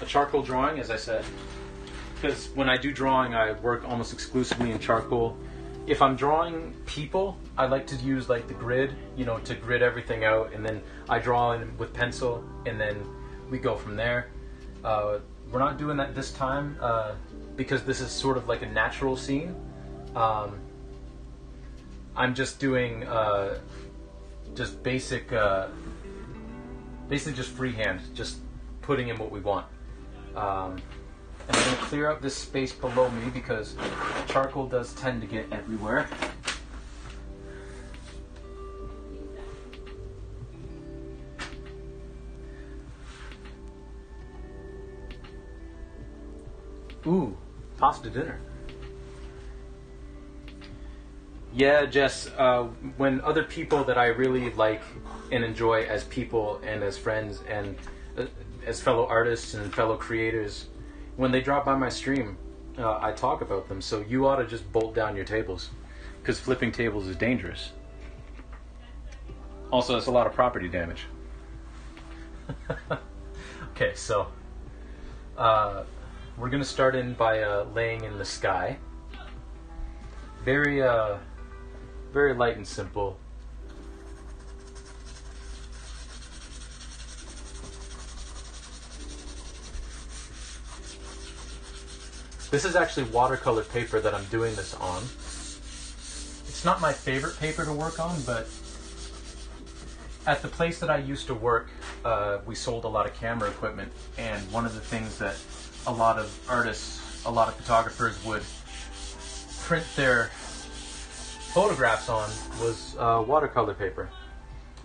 a charcoal drawing, as I said, because when I do drawing, I work almost exclusively in charcoal. If I'm drawing people, I like to use like the grid, to grid everything out, and then I draw in with pencil, and then we go from there. We're not doing that this time because this is sort of like a natural scene. I'm just doing just basic, basically just freehand, just putting in what we want. And I'm going to clear up this space below me because charcoal does tend to get everywhere. Ooh, pasta dinner. Yeah, Jess, when other people that I really like and enjoy as people and as friends and as fellow artists and fellow creators, when they drop by my stream, I talk about them. So you ought to just bolt down your tables, because flipping tables is dangerous. Also, it's a lot of property damage. Okay, so we're going to start in by laying in the sky. Very light and simple. This is actually watercolor paper that I'm doing this on. It's not my favorite paper to work on, but at the place that I used to work, we sold a lot of camera equipment, and one of the things that a lot of artists, a lot of photographers would print their photographs on was watercolor paper.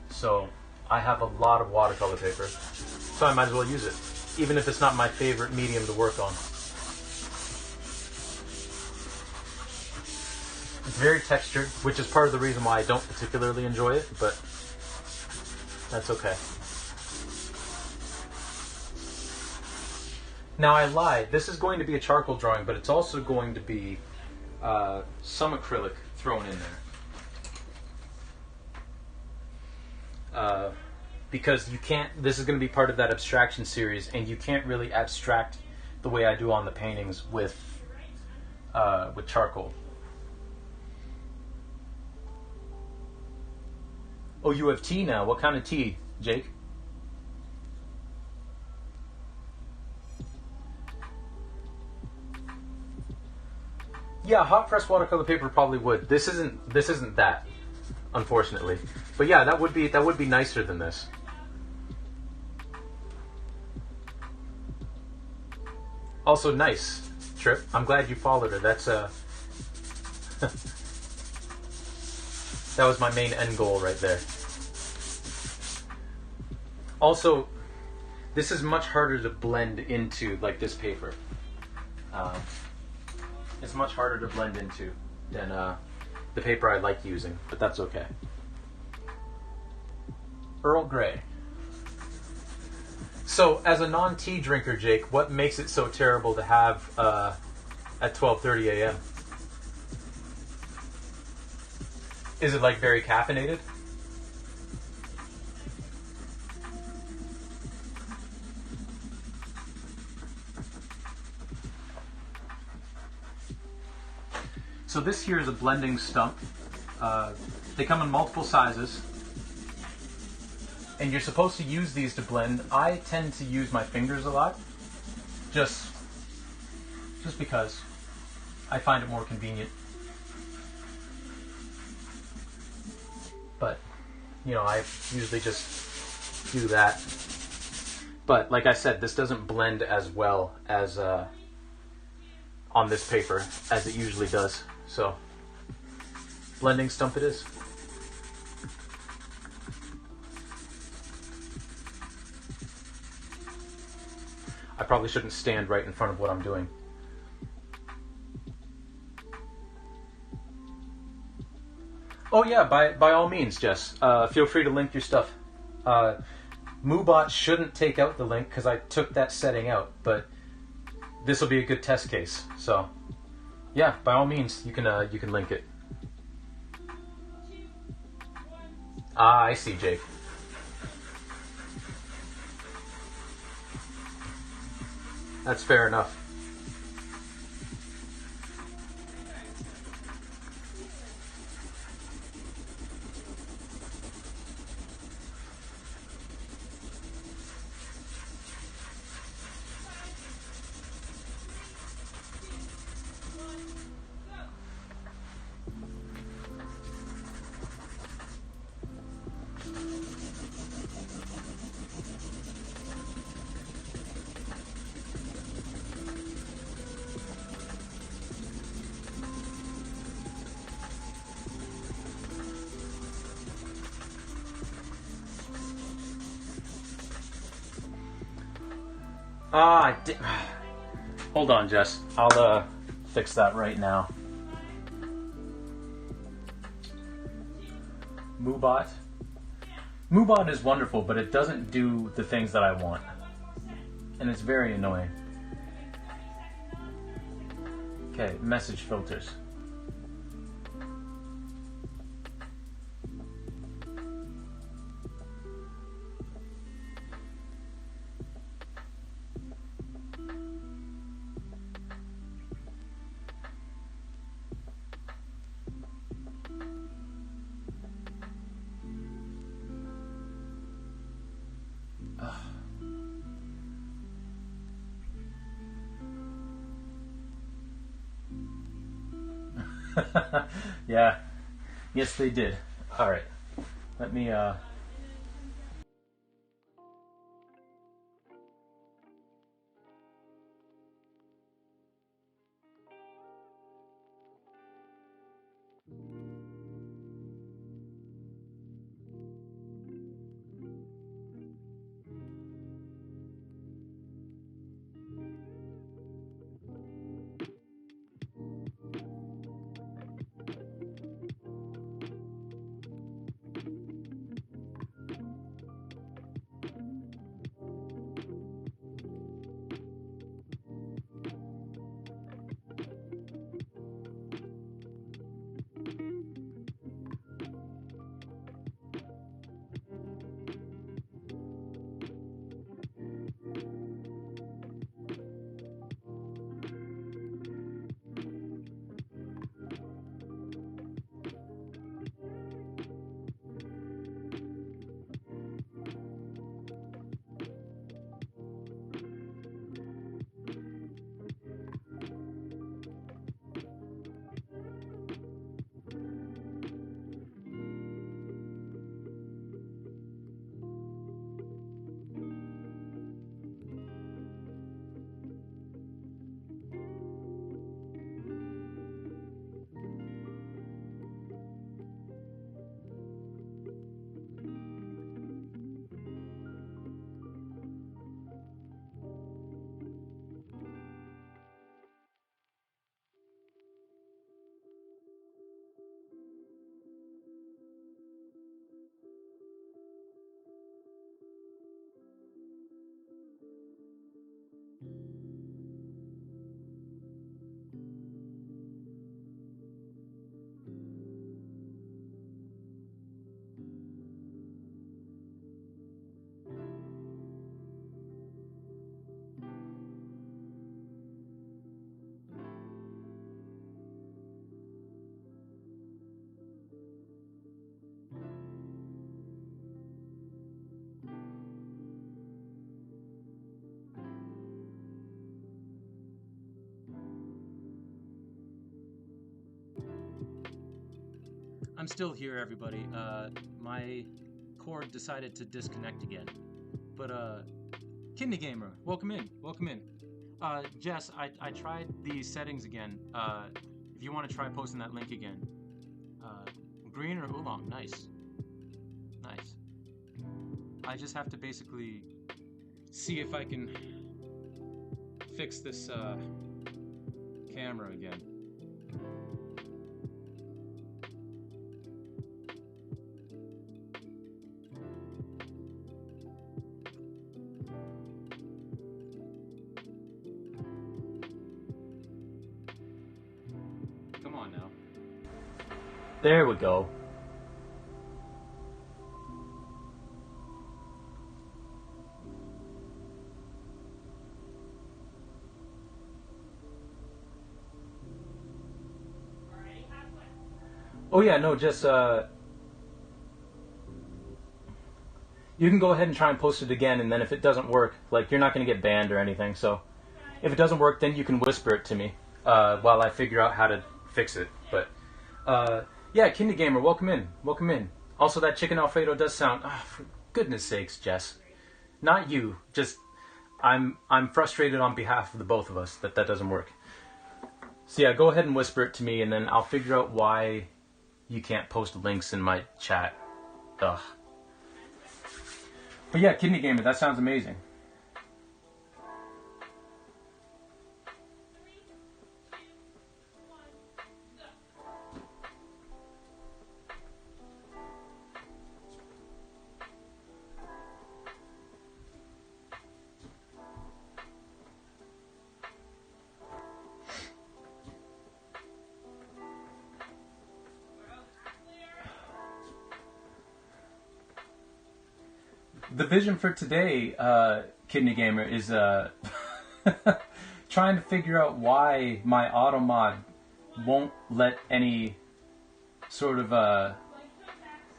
So I have a lot of watercolor paper, so I might as well use it, even if it's not my favorite medium to work on. It's very textured, which is part of the reason why I don't particularly enjoy it, but that's okay. Now I lied, this is going to be a charcoal drawing, but it's also going to be some acrylic thrown in there. Because you can't, this is going to be part of that abstraction series, and you can't really abstract the way I do on the paintings with charcoal. Oh, you have tea now. What kind of tea, Jake? Yeah, hot press watercolor paper probably would. This isn't that, unfortunately. But yeah, that would be nicer than this. Also nice, Trip. I'm glad you followed her. That's that was my main end goal right there. Also, this is much harder to blend into, like this paper. It's much harder to blend into than the paper I like using, but that's okay. Earl Grey. So, as a non-tea drinker, Jake, what makes it so terrible to have at 12:30 a.m.? Is it like very caffeinated? So this here is a blending stump. They come in multiple sizes, and you're supposed to use these to blend. I tend to use my fingers a lot, just because I find it more convenient. But, you know, I usually just do that. But, like I said, this doesn't blend as well as on this paper as it usually does. So, blending stump it is. I probably shouldn't stand right in front of what I'm doing. Oh yeah, by all means, Jess. Feel free to link your stuff. Moobot shouldn't take out the link because I took that setting out, but this will be a good test case. So, yeah, by all means, you can link it. Ah, I see, Jake. That's fair enough. Ah, I did. Hold on, Jess. I'll fix that right now. Moobot. Moobot is wonderful, but it doesn't do the things that I want. And it's very annoying. Okay, message filters. Yeah. Yes, they did. Alright. Let me, I'm still here, everybody. My cord decided to disconnect again. But, Kidney Gamer, welcome in, welcome in. Jess, I tried the settings again. If you want to try posting that link again. Green or oolong, nice. Nice. I just have to basically see if I can fix this, camera again. Come on now. There we go. Oh yeah, no, just you can go ahead and try and post it again, and then if it doesn't work, like, you're not going to get banned or anything, so if it doesn't work, then you can whisper it to me while I figure out how to fix it. But yeah, Kidney Gamer, welcome in, welcome in. Also, that chicken Alfredo does sound, for goodness sakes, Jess, not you, just I'm frustrated on behalf of the both of us that doesn't work. So yeah, go ahead and whisper it to me, and then I'll figure out why you can't post links in my chat. Ugh. But yeah, Kidney Gamer, that sounds amazing. the vision for today, Kidney Gamer, is trying to figure out why my auto mod won't let any sort of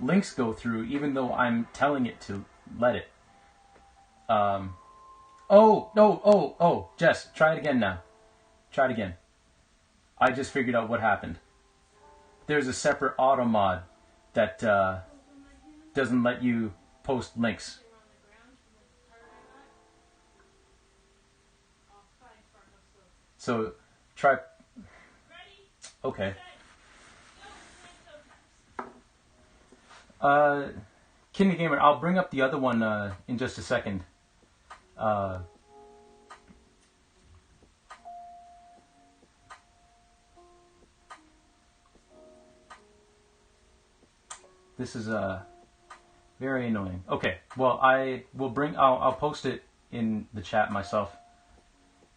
links go through, even though I'm telling it to let it. Oh, Jess, try it again now. Try it again. I just figured out what happened. There's a separate auto mod that doesn't let you post links. So try. Okay. Kidney Gamer, I'll bring up the other one in just a second. This is very annoying. Okay, well I'll post it in the chat myself,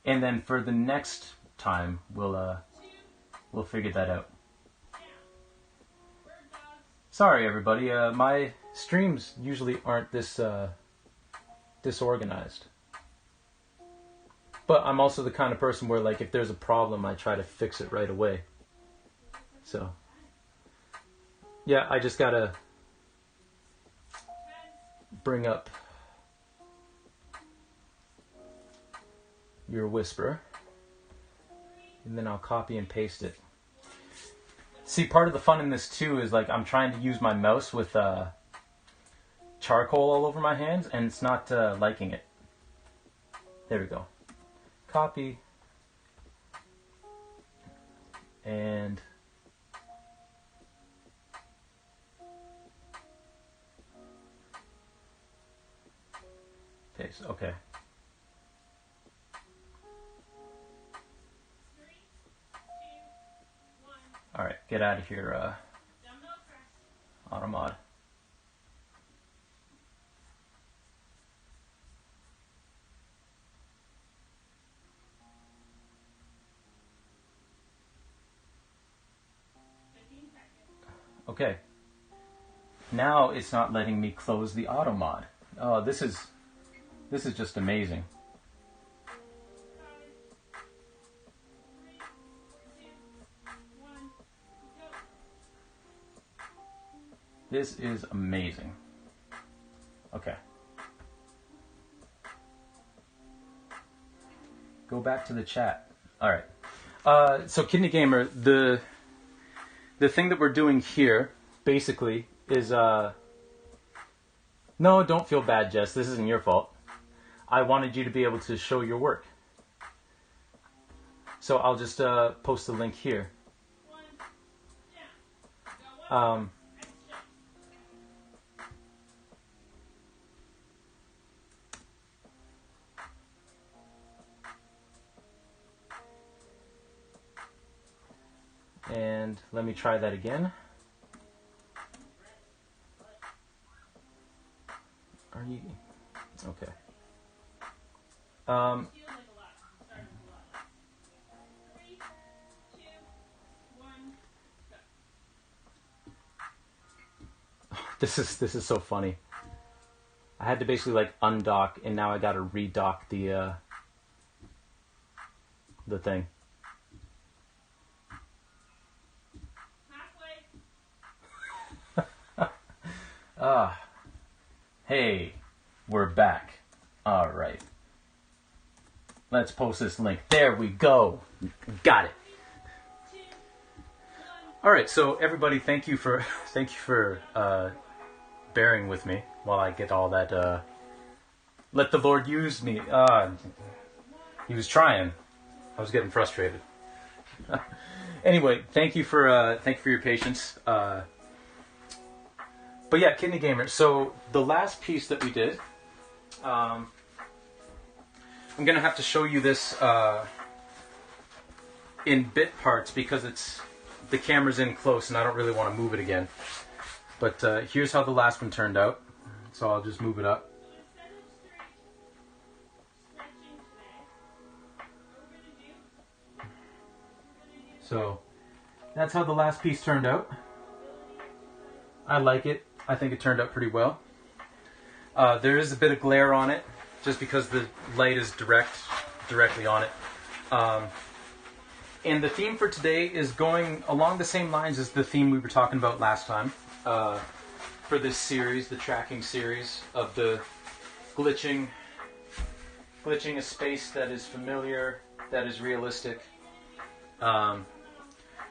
and then for the next time we'll figure that out. Sorry everybody, my streams usually aren't this disorganized. But I'm also the kind of person where, like, if there's a problem, I try to fix it right away. So, yeah, I just gotta bring up your whisper, and then I'll copy and paste it. See, part of the fun in this too is, like, I'm trying to use my mouse with charcoal all over my hands, and it's not liking it. There we go. Copy. And paste. Okay. All right, get out of here, Automod. Okay. Now it's not letting me close the Automod. Oh, this is just amazing. This is amazing. Okay. Go back to the chat. All right. So Kidney Gamer, the thing that we're doing here basically is no, don't feel bad, Jess. This isn't your fault. I wanted you to be able to show your work. So I'll just post the link here. And let me try that again. Are you okay? This is so funny. I had to basically like undock, and now I got to redock the thing. Hey, we're back. All right. Let's post this link. There we go. Got it. All right. So everybody, thank you for bearing with me while I get all that. Let the Lord use me. He was trying. I was getting frustrated. Anyway, thank you for your patience. But yeah, Kidney Gamer. So the last piece that we did, I'm gonna have to show you this in bit parts because the camera's in close and I don't really want to move it again. But here's how the last one turned out. So I'll just move it up. So that's how the last piece turned out. I like it. I think it turned out pretty well. There is a bit of glare on it, just because the light is directly on it. And the theme for today is going along the same lines as the theme we were talking about last time. For this series, the tracking series of the glitching a space that is familiar, that is realistic.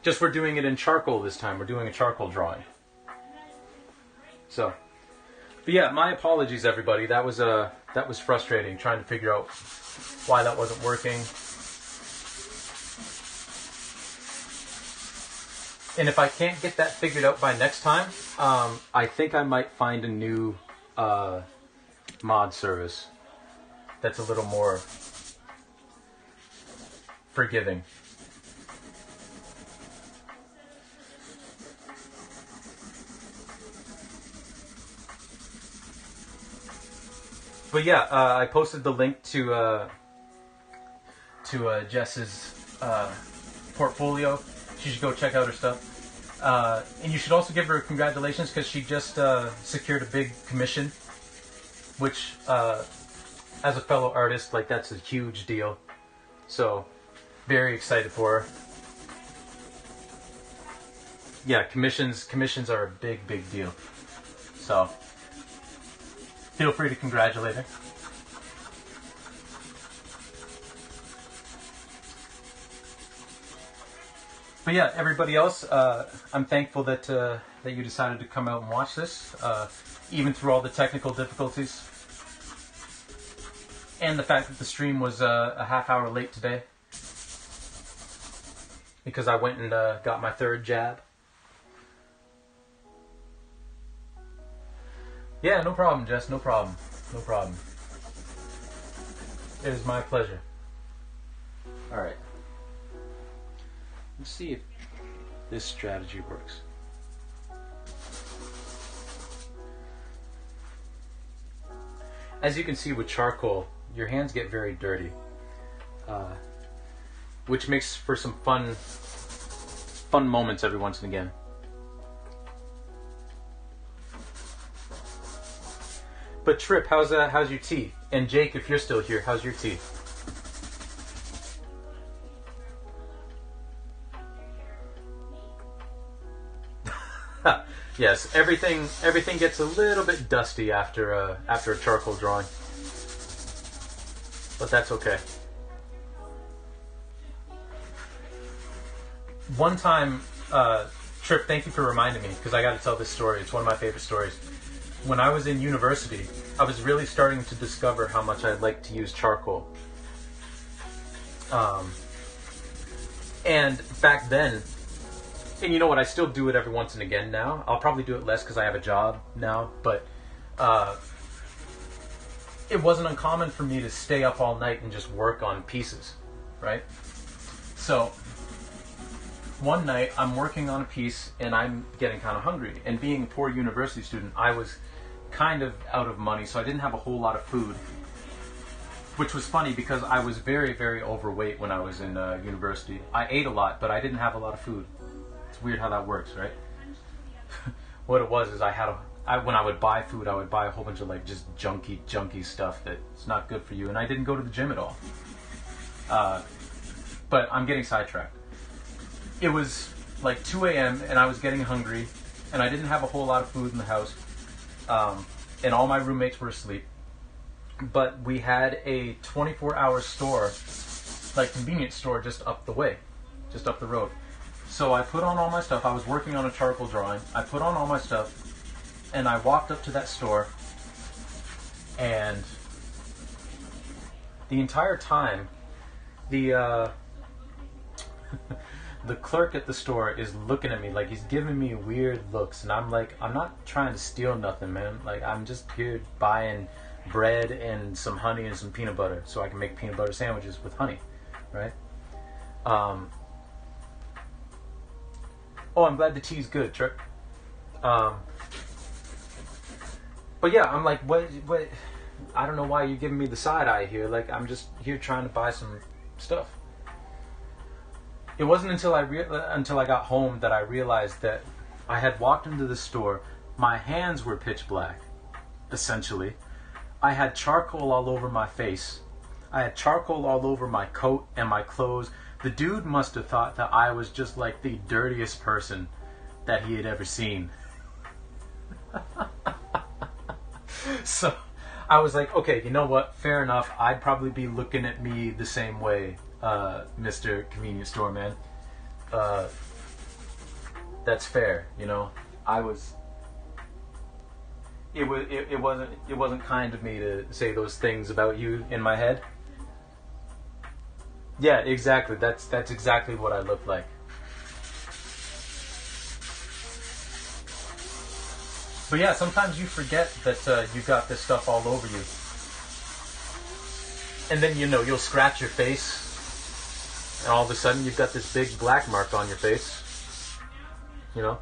Just we're doing it in charcoal this time. We're doing a charcoal drawing. So, but yeah, my apologies, everybody. That was frustrating trying to figure out why that wasn't working. And if I can't get that figured out by next time, I think I might find a new mod service that's a little more forgiving. But yeah, I posted the link to Jess's portfolio. You should go check out her stuff. And you should also give her congratulations because she just secured a big commission, which, as a fellow artist, like, that's a huge deal. So, very excited for her. Yeah, commissions are a big deal. So, feel free to congratulate her. But yeah, everybody else, I'm thankful that you decided to come out and watch this, even through all the technical difficulties. And the fact that the stream was a half hour late today. Because I went and got my third jab. Yeah, no problem, Jess, no problem. No problem. It is my pleasure. Alright. Let's see if this strategy works. As you can see with charcoal, your hands get very dirty, which makes for some fun moments every once and again. But Trip, how's your tea? And Jake, if you're still here, how's your tea? Yes, everything gets a little bit dusty after a charcoal drawing, but that's okay. One time, Trip, thank you for reminding me, because I got to tell this story. It's one of my favorite stories. When I was in university, I was really starting to discover how much I like to use charcoal. And back then, and you know what, I still do it every once and again now. I'll probably do it less because I have a job now, but it wasn't uncommon for me to stay up all night and just work on pieces, right? So one night I'm working on a piece and I'm getting kind of hungry. And being a poor university student, I was kind of out of money, so I didn't have a whole lot of food. Which was funny because I was very overweight when I was in university. I ate a lot, but I didn't have a lot of food. It's weird how that works, right? What it was is when I would buy food, I would buy a whole bunch of like just junky stuff that's not good for you, and I didn't go to the gym at all. But I'm getting sidetracked. It was like 2 a.m. and I was getting hungry, and I didn't have a whole lot of food in the house, and all my roommates were asleep. But we had a 24-hour store, like convenience store, just up the way, just up the road. So I put on all my stuff. I was working on a charcoal drawing. I put on all my stuff, and I walked up to that store, and the entire time, the the clerk at the store is looking at me like he's giving me weird looks, and I'm like, I'm not trying to steal nothing, man. Like, I'm just here buying bread and some honey and some peanut butter so I can make peanut butter sandwiches with honey, right? Oh, I'm glad the tea's good, Trip. But yeah, I'm like, what? I don't know why you're giving me the side eye here. Like, I'm just here trying to buy some stuff. It wasn't until I got home that I realized that I had walked into the store. My hands were pitch black, essentially. I had charcoal all over my face. I had charcoal all over my coat and my clothes. The dude must have thought that I was just like the dirtiest person that he had ever seen. So I was like, okay, you know what? Fair enough. I'd probably be looking at me the same way, Mr. Convenience Store Man. That's fair, you know. It wasn't kind of me to say those things about you in my head. Yeah, exactly. That's exactly what I look like. But yeah, sometimes you forget that you got this stuff all over you. And then, you know, you'll scratch your face, and all of a sudden you've got this big black mark on your face. You know?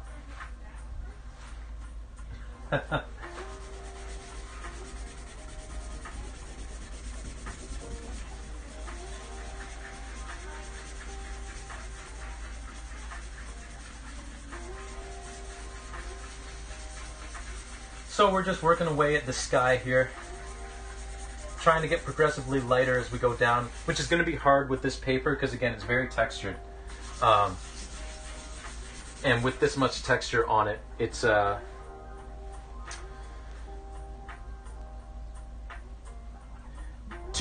So we're just working away at the sky here, trying to get progressively lighter as we go down, which is going to be hard with this paper because, again, it's very textured. And with this much texture on it, it's to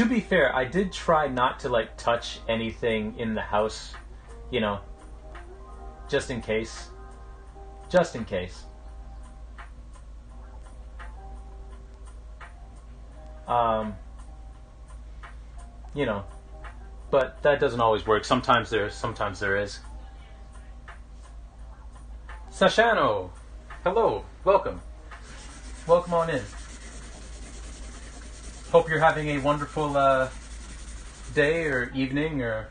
be fair, I did try not to like touch anything in the house, you know, just in case. Just in case. You know, but that doesn't always work. Sometimes there is. Sashano, hello, welcome on in. Hope you're having a wonderful day or evening or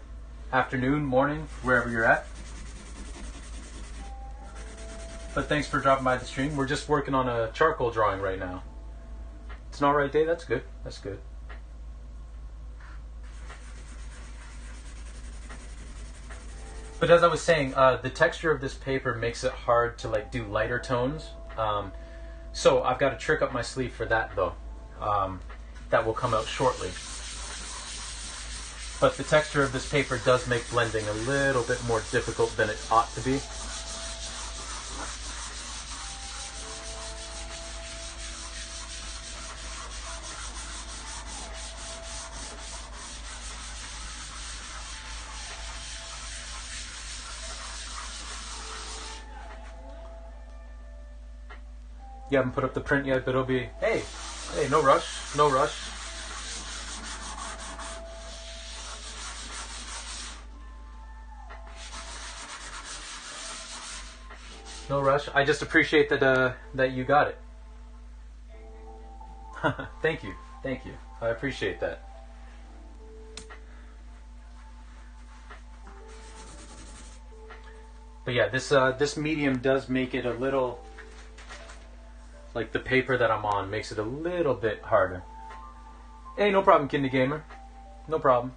afternoon, morning, wherever you're at. But thanks for dropping by the stream. We're just working on a charcoal drawing right now. It's an alright day. That's good. That's good. But as I was saying, the texture of this paper makes it hard to like do lighter tones. So I've got a trick up my sleeve for that though. That will come out shortly. But the texture of this paper does make blending a little bit more difficult than it ought to be. You haven't put up the print yet, but it'll be, hey, no rush, no rush. No rush. I just appreciate that that you got it. Thank you. I appreciate that. But yeah, this medium does make it a little, like the paper that I'm on makes it a little bit harder. Hey, no problem, Kindy Gamer. No problem.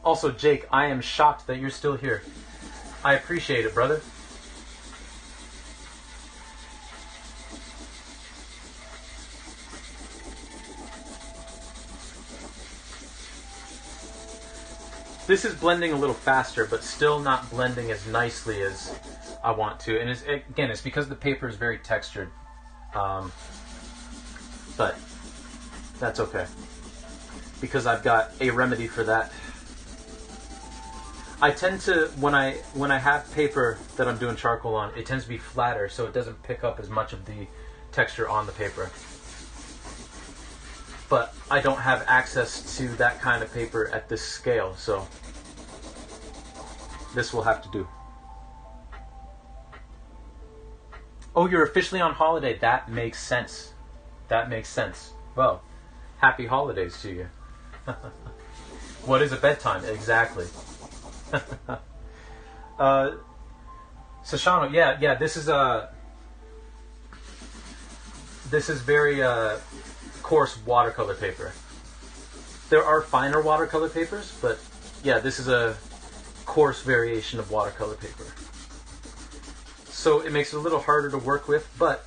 Also, Jake, I am shocked that you're still here. I appreciate it, brother. This is blending a little faster, but still not blending as nicely as I want to. And it's because the paper is very textured. But that's okay, because I've got a remedy for that. I tend to, when I have paper that I'm doing charcoal on, it tends to be flatter, so it doesn't pick up as much of the texture on the paper. But I don't have access to that kind of paper at this scale, so this will have to do. Oh, you're officially on holiday. That makes sense. That makes sense. Well, happy holidays to you. What is a bedtime? Exactly. Sashano, yeah, this is very coarse watercolor paper. There are finer watercolor papers, but yeah, this is a coarse variation of watercolor paper. So it makes it a little harder to work with, but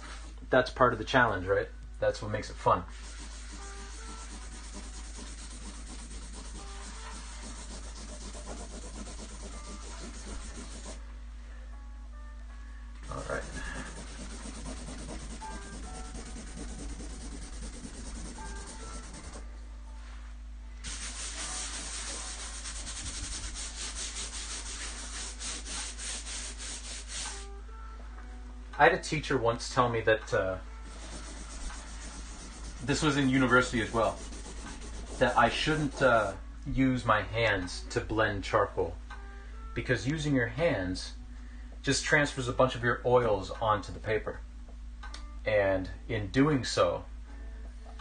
that's part of the challenge, right? That's what makes it fun. All right. I had a teacher once tell me that this was in university as well, that I shouldn't use my hands to blend charcoal, because using your hands just transfers a bunch of your oils onto the paper, and in doing so,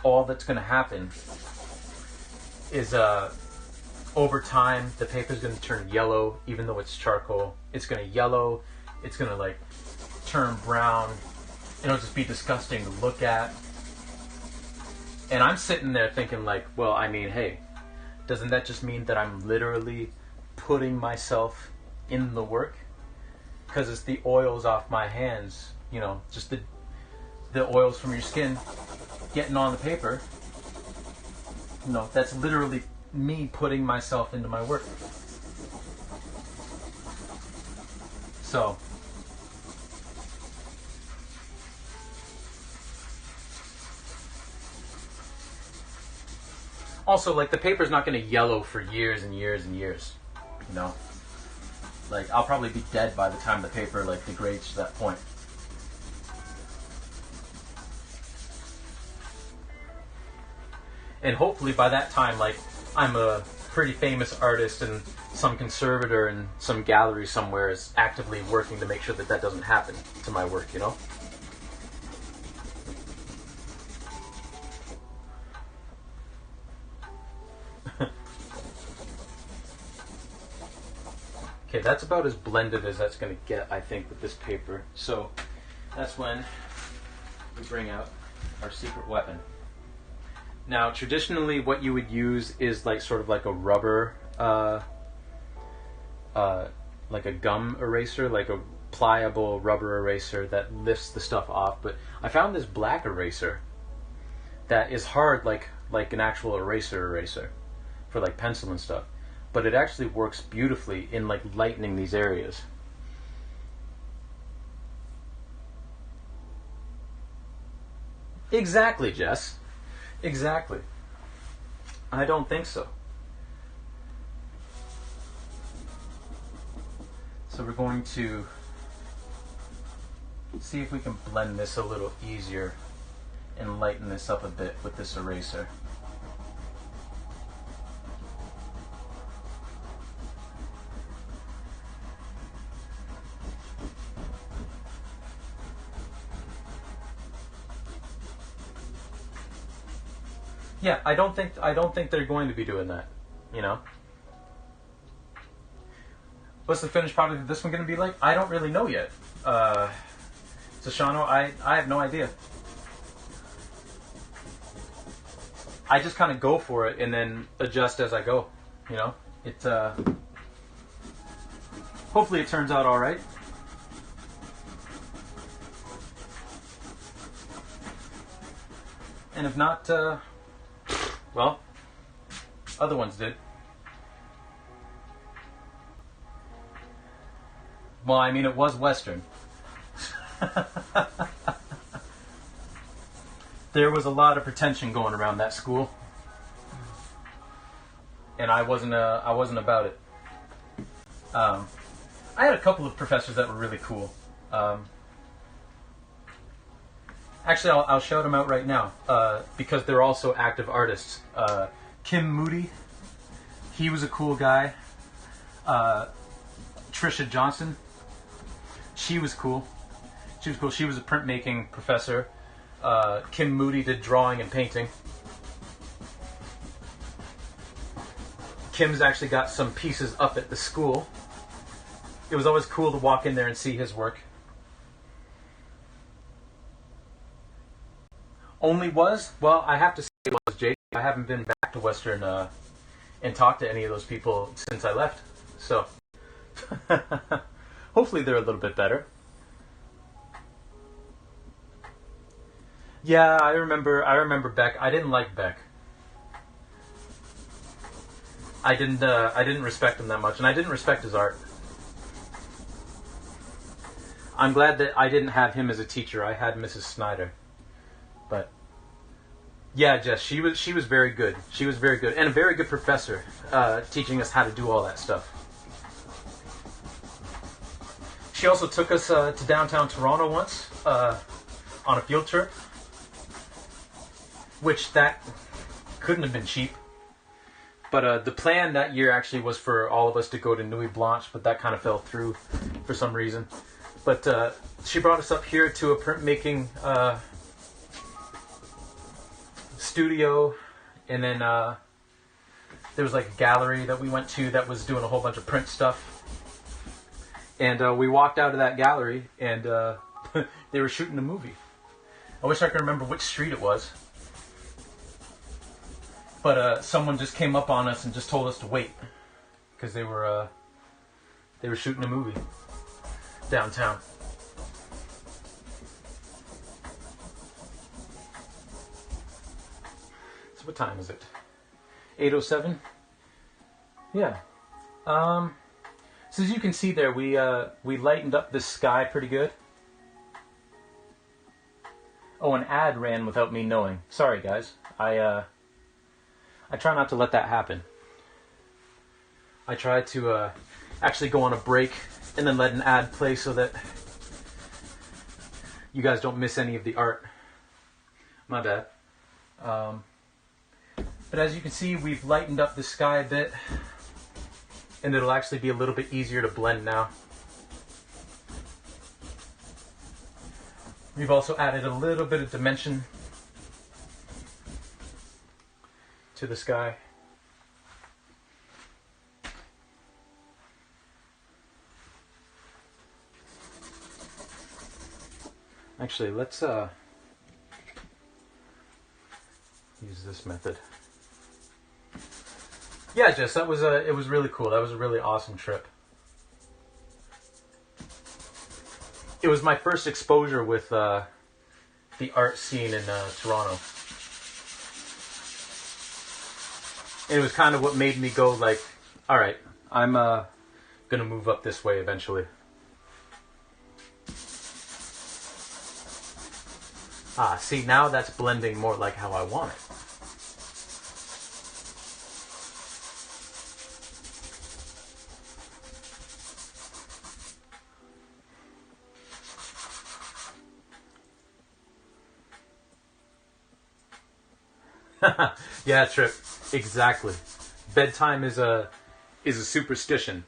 all that's going to happen is over time the paper is going to turn yellow. Even though it's charcoal, it's going to yellow, it's going to like turn brown, and it'll just be disgusting to look at. And I'm sitting there thinking like, well, I mean, hey, doesn't that just mean that I'm literally putting myself in the work? Because it's the oils off my hands, you know, just the oils from your skin getting on the paper. You know, that's literally me putting myself into my work. So also, like, the paper's not going to yellow for years and years and years, you know? Like, I'll probably be dead by the time the paper, like, degrades to that point. And hopefully by that time, like, I'm a pretty famous artist and some conservator in some gallery somewhere is actively working to make sure that that doesn't happen to my work, you know? Okay, that's about as blended as that's going to get, I think, with this paper. So that's when we bring out our secret weapon. Now, traditionally, what you would use is like sort of like a rubber, like a gum eraser, like a pliable rubber eraser that lifts the stuff off. But I found this black eraser that is hard, like an actual eraser for like pencil and stuff. But it actually works beautifully in like lightening these areas. Exactly, Jess. Exactly. I don't think so. So we're going to see if we can blend this a little easier and lighten this up a bit with this eraser. Yeah, I don't think they're going to be doing that, you know. What's the finished product of this one going to be like? I don't really know yet. Sashano, I have no idea. I just kind of go for it and then adjust as I go, you know. Hopefully it turns out all right. And if not, well, other ones did. Well, I mean, it was Western. There was a lot of pretension going around that school, and I wasn't about it. I had a couple of professors that were really cool. Actually, I'll shout them out right now because they're also active artists. Kim Moody, he was a cool guy. Trisha Johnson, she was cool. She was a printmaking professor. Kim Moody did drawing and painting. Kim's actually got some pieces up at the school. It was always cool to walk in there and see his work. Only was? Well, I have to say it was, Jake. I haven't been back to Western and talked to any of those people since I left. So hopefully they're a little bit better. Yeah, I remember Beck. I didn't like Beck. I didn't respect him that much, and I didn't respect his art. I'm glad that I didn't have him as a teacher. I had Mrs. Snyder. But yeah, Jess, she was very good. She was very good, and a very good professor, teaching us how to do all that stuff. She also took us to downtown Toronto once on a field trip, which that couldn't have been cheap. But the plan that year actually was for all of us to go to Nuit Blanche, but that kind of fell through for some reason. But she brought us up here to a printmaking studio, and then there was like a gallery that we went to that was doing a whole bunch of print stuff. And we walked out of that gallery, and they were shooting a movie. I wish I could remember which street it was. But someone just came up on us and just told us to wait, because they were shooting a movie downtown. So what time is it? 8:07? Yeah. So as you can see there, we lightened up the sky pretty good. Oh, an ad ran without me knowing. Sorry, guys. I try not to let that happen. I try to actually go on a break and then let an ad play so that you guys don't miss any of the art. My bad. But as you can see, we've lightened up the sky a bit, and it'll actually be a little bit easier to blend now. We've also added a little bit of dimension to the sky. Actually, let's use this method. Yeah, Jess, that was it was really cool. That was a really awesome trip. It was my first exposure with the art scene in Toronto. And it was kind of what made me go like, all right, I'm gonna move up this way eventually. Ah, see, now that's blending more like how I want it. Yeah, Trip. Exactly. Bedtime is a superstition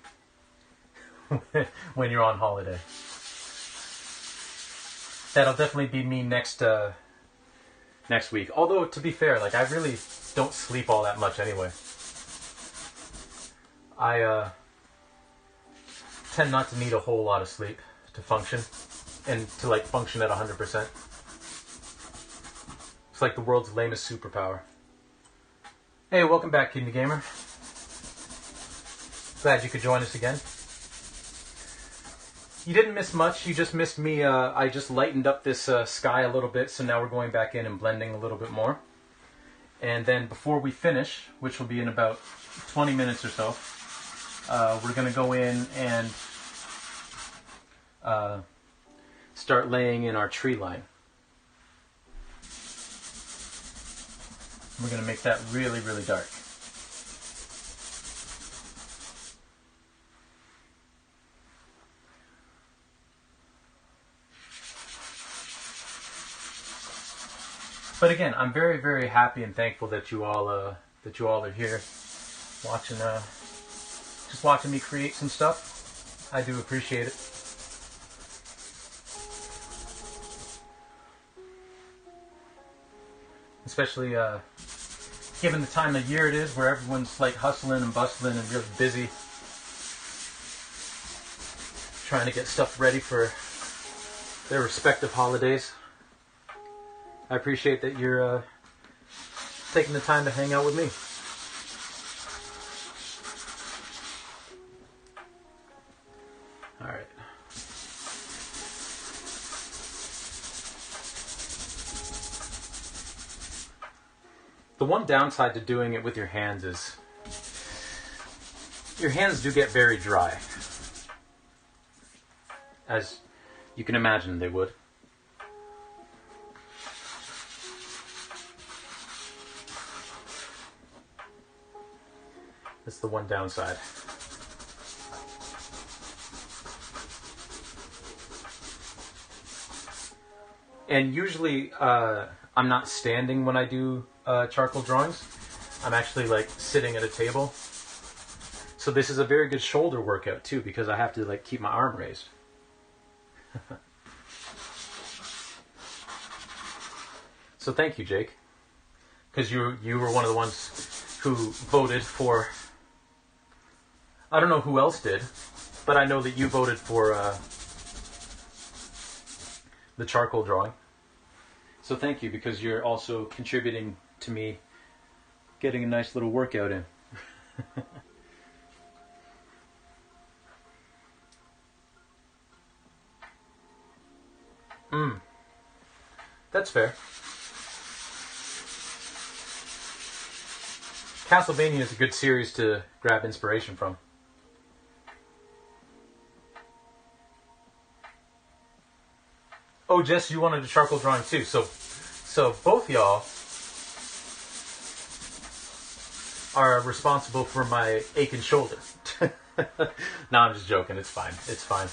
when you're on holiday. That'll definitely be me next week. Although, to be fair, like, I really don't sleep all that much anyway. I tend not to need a whole lot of sleep to function, and to like function at 100%. It's like the world's lamest superpower. Hey, welcome back, Kidney Gamer. Glad you could join us again. You didn't miss much, you just missed me. I just lightened up this sky a little bit, so now we're going back in and blending a little bit more. And then before we finish, which will be in about 20 minutes or so, we're going to go in and start laying in our tree line. We're going to make that really, really dark. But again, I'm very, very happy and thankful that you all are here, watching, just watching me create some stuff. I do appreciate it. Especially given the time of year it is, where everyone's like hustling and bustling and really busy, trying to get stuff ready for their respective holidays. I appreciate that you're taking the time to hang out with me. All right. The one downside to doing it with your hands is your hands do get very dry. As you can imagine they would. That's the one downside. And usually I'm not standing when I do charcoal drawings. I'm actually like sitting at a table. So this is a very good shoulder workout too, because I have to like keep my arm raised. So thank you, Jake, because you were one of the ones who voted for. I don't know who else did, but I know that you voted for the charcoal drawing. So thank you, because you're also contributing to me getting a nice little workout in. That's fair. Castlevania is a good series to grab inspiration from. Oh, Jess, you wanted a charcoal drawing too. So both y'all are responsible for my aching shoulder. No, I'm just joking. It's fine. It's fine.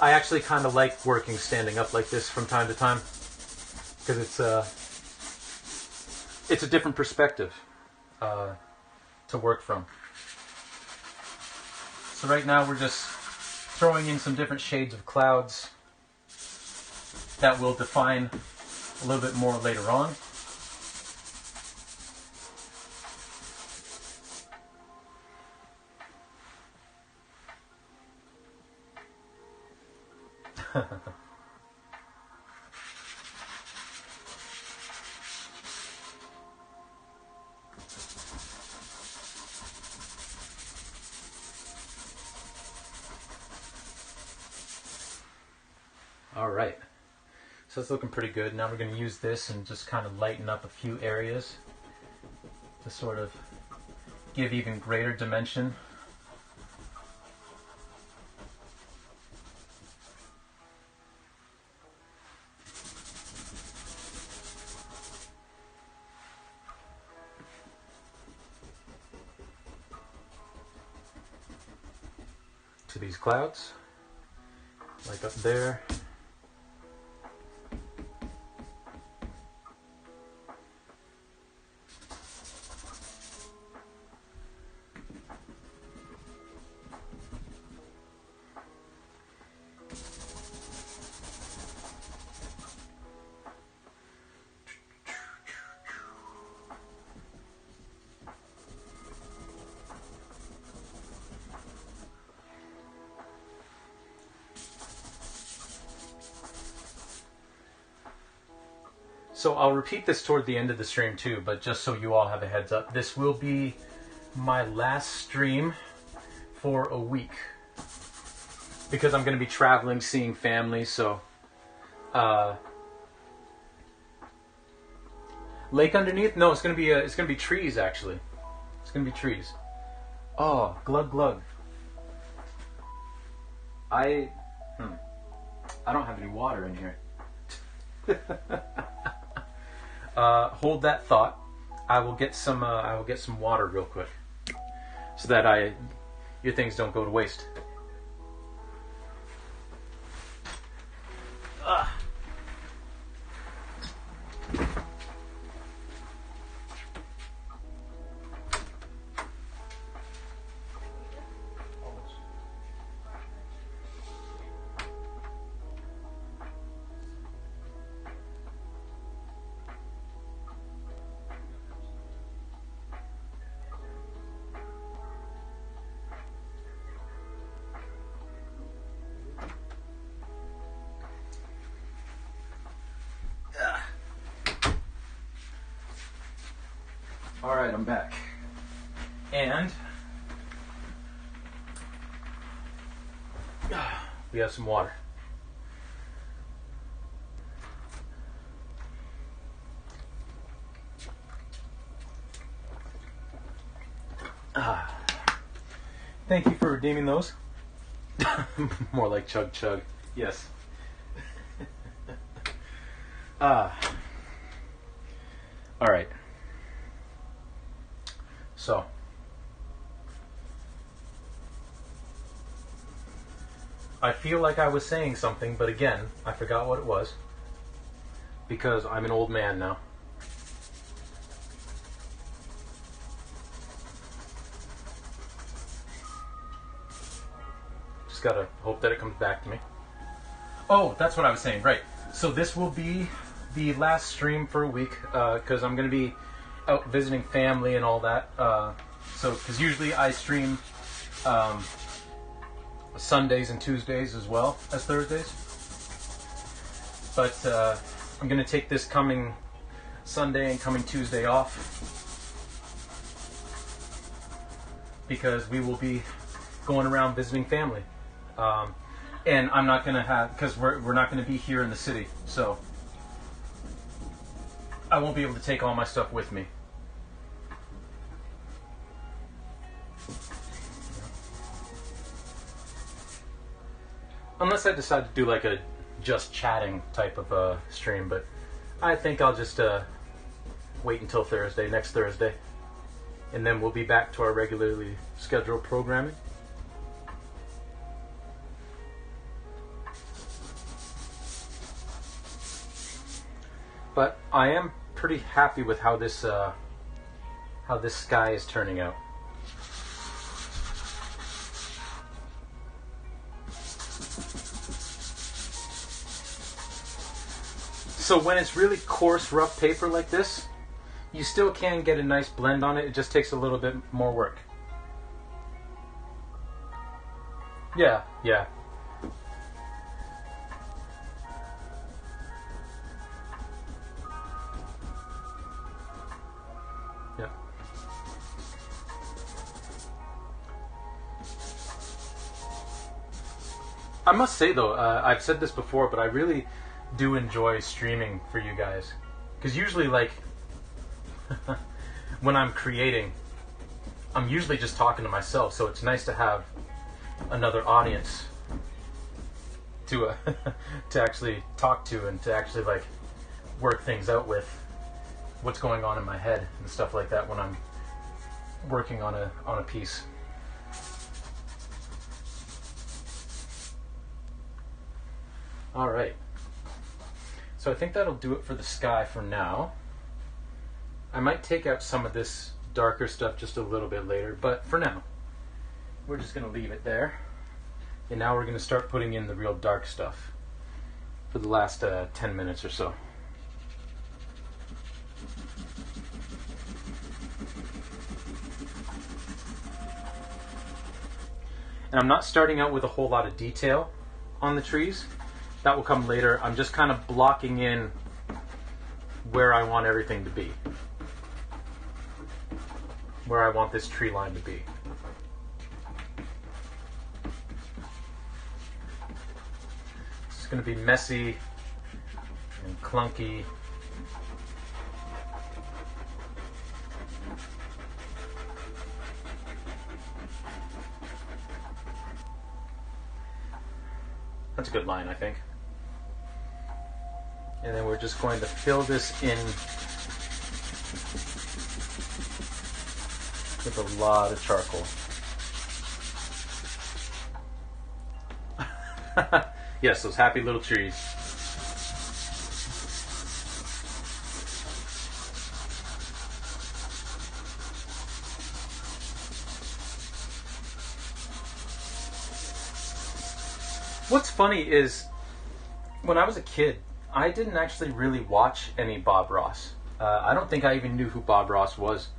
I actually kind of like working standing up like this from time to time, because it's a different perspective to work from. So right now we're just throwing in some different shades of clouds that will define a little bit more later on. All right, so it's looking pretty good. Now we're going to use this and just kind of lighten up a few areas to sort of give even greater dimension. To these clouds, like up there. So I'll repeat this toward the end of the stream too, but just so you all have a heads up, this will be my last stream for a week, because I'm going to be traveling, seeing family. So lake underneath? No, it's going to be trees actually. It's going to be trees. Oh, glug glug. I don't have any water in here. Hold that thought. I will get some water real quick, so that your things don't go to waste. All right, I'm back. And We have some water. Thank you for redeeming those. More like chug chug. Yes. All right. So, I feel like I was saying something, but again, I forgot what it was because I'm an old man now. Just gotta hope that it comes back to me. Oh, that's what I was saying, right. So this will be the last stream for a week because I'm going to be out visiting family and all that. Because usually I stream Sundays and Tuesdays as well as Thursdays. But I'm going to take this coming Sunday and coming Tuesday off because we will be going around visiting family. And I'm not going to have, because we're not going to be here in the city, so I won't be able to take all my stuff with me. Unless I decide to do like a just chatting type of stream, but I think I'll just wait until Thursday, next Thursday, and then we'll be back to our regularly scheduled programming. But I am pretty happy with how this sky is turning out. So when it's really coarse, rough paper like this, you still can get a nice blend on it. It just takes a little bit more work. Yeah. I must say though, I've said this before, but I really do enjoy streaming for you guys. Because usually, like, when I'm creating, I'm usually just talking to myself, so it's nice to have another audience to to actually talk to and to actually, like, work things out with what's going on in my head and stuff like that when I'm working on a piece. All right. So I think that'll do it for the sky for now. I might take out some of this darker stuff just a little bit later, but for now, we're just going to leave it there. And now we're going to start putting in the real dark stuff for the last 10 minutes or so. And I'm not starting out with a whole lot of detail on the trees. That will come later. I'm just kind of blocking in where I want everything to be. Where I want this tree line to be. It's going to be messy and clunky. That's a good line, I think. And then we're just going to fill this in with a lot of charcoal. Yes, those happy little trees. What's funny is, when I was a kid, I didn't actually really watch any Bob Ross. I don't think I even knew who Bob Ross was.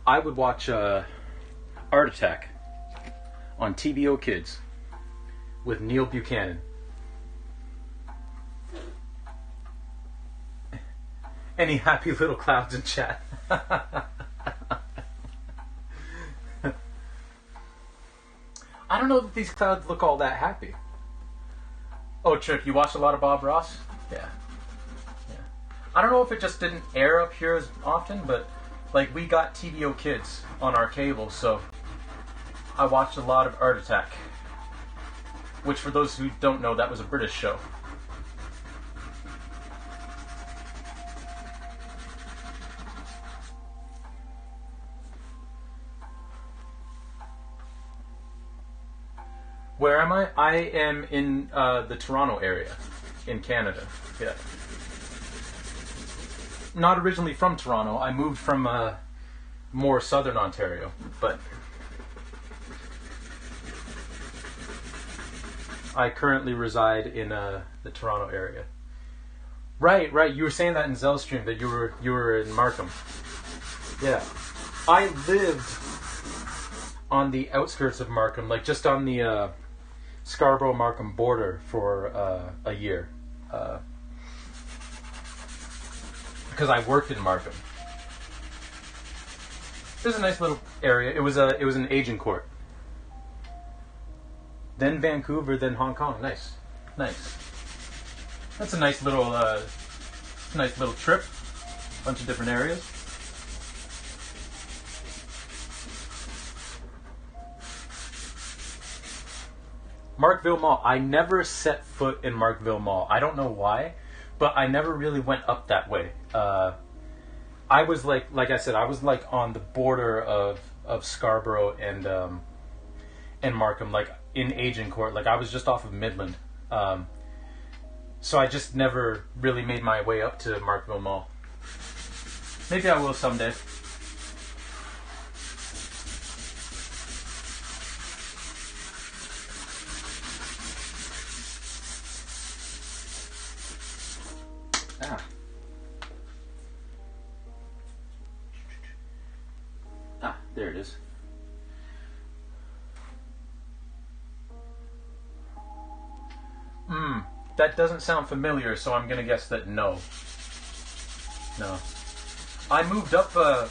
I would watch Art Attack on TVO Kids with Neil Buchanan. Any happy little clouds in chat? I don't know that these clouds look all that happy. Oh, Trip, you watched a lot of Bob Ross? Yeah. Yeah. I don't know if it just didn't air up here as often, but like we got TVO Kids on our cable, so I watched a lot of Art Attack. Which, for those who don't know, that was a British show. Where am I? I am in the Toronto area, in Canada. Yeah. Not originally from Toronto. I moved from more southern Ontario, but I currently reside in the Toronto area. Right, right. You were saying that in Zellstream that you were in Markham. Yeah, I lived on the outskirts of Markham, like just on the Scarborough-Markham border for a year, because I worked in Markham. It was a nice little area. It was an aging court. Then Vancouver, then Hong Kong. Nice, nice. That's a nice little trip. Bunch of different areas. Markville Mall. I never set foot in Markville Mall. I don't know why, but I never really went up that way. I was like I said, I was like on the border of Scarborough and Markham, like in Agincourt. Like I was just off of Midland. So I just never really made my way up to Markville Mall. Maybe I will someday. There it is. That doesn't sound familiar, so I'm gonna guess that no. No. I moved up to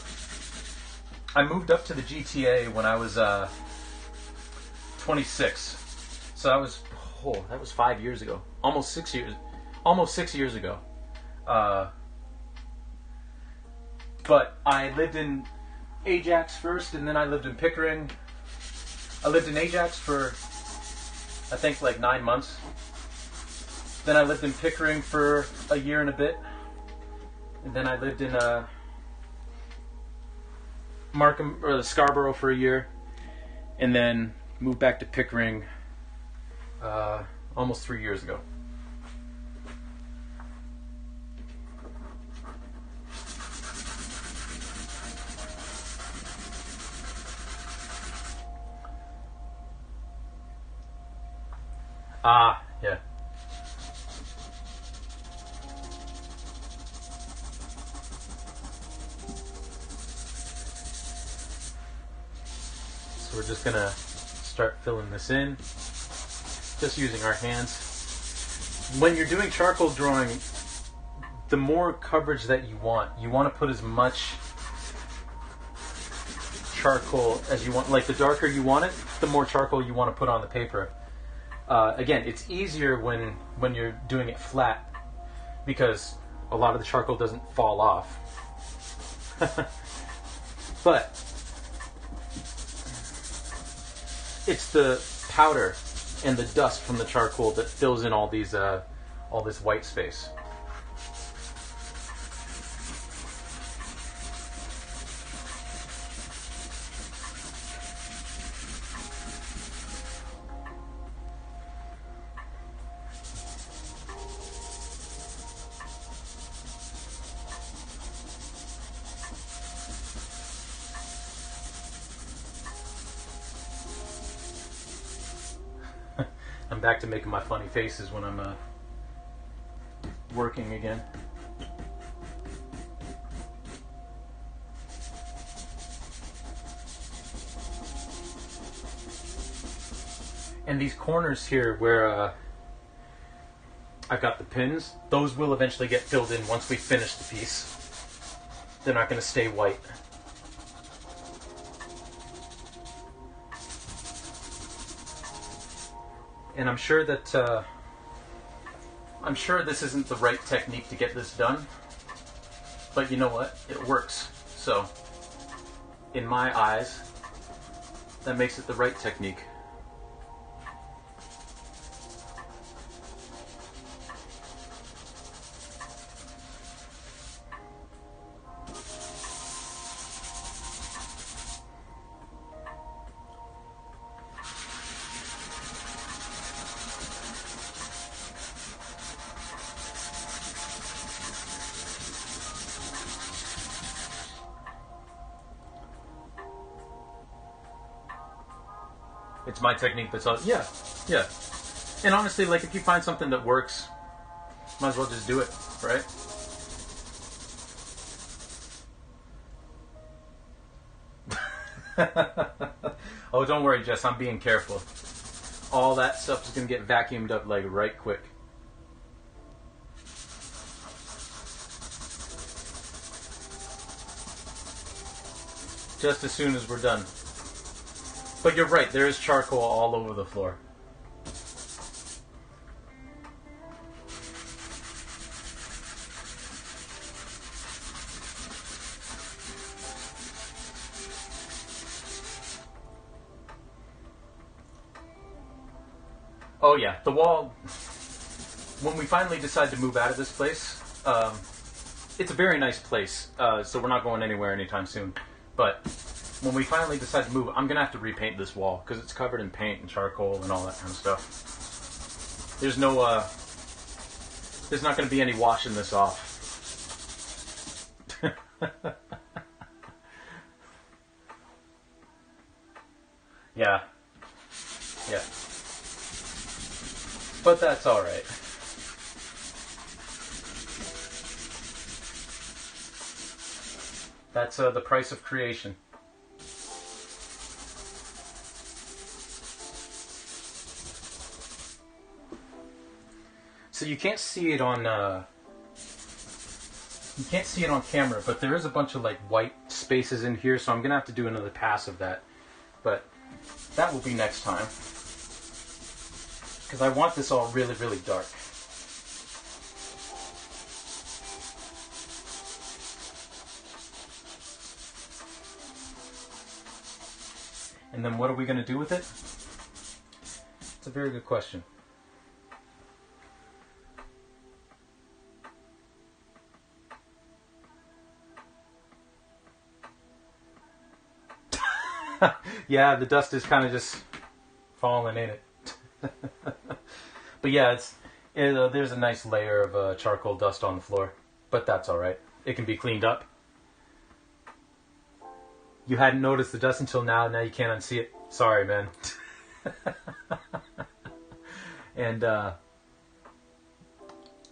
the GTA when I was 26. So that was 5 years ago. Almost 6 years ago. But I lived in Ajax first, and then I lived in Pickering. I lived in Ajax for, I think, like 9 months. Then I lived in Pickering for a year and a bit. And then I lived in Markham or Scarborough for a year, and then moved back to Pickering almost 3 years ago. Yeah. So we're just gonna start filling this in, just using our hands. When you're doing charcoal drawing, the more coverage that you want to put as much charcoal as you want. Like the darker you want it, the more charcoal you want to put on the paper. Again, it's easier when you're doing it flat because a lot of the charcoal doesn't fall off. But it's the powder and the dust from the charcoal that fills in all this white space. I'm back to making my funny faces when I'm working again. And these corners here where I've got the pins, those will eventually get filled in once we finish the piece. They're not going to stay white. And I'm sure that I'm sure this isn't the right technique to get this done, but you know what? It works. So, in my eyes, that makes it the right technique. It's my technique that's all. Yeah, yeah. And honestly, like, if you find something that works, might as well just do it, right? Oh, don't worry, Jess. I'm being careful. All that stuff is gonna get vacuumed up like right quick. Just as soon as we're done. But you're right, there is charcoal all over the floor. Oh yeah, the wall, when we finally decide to move out of this place, it's a very nice place, so we're not going anywhere anytime soon. But when we finally decide to move, I'm going to have to repaint this wall because it's covered in paint and charcoal and all that kind of stuff. There's no, there's not going to be any washing this off. Yeah. Yeah. But that's alright. That's the price of creation. So you can't see it on camera, but there is a bunch of like white spaces in here, so I'm gonna have to do another pass of that. But that will be next time, because I want this all really, really dark. And then what are we going to do with it? It's a very good question. Yeah, the dust is kind of just falling in it. But yeah, there's a nice layer of charcoal dust on the floor. But that's alright. It can be cleaned up. You hadn't noticed the dust until now. Now you can't unsee it. Sorry, man. And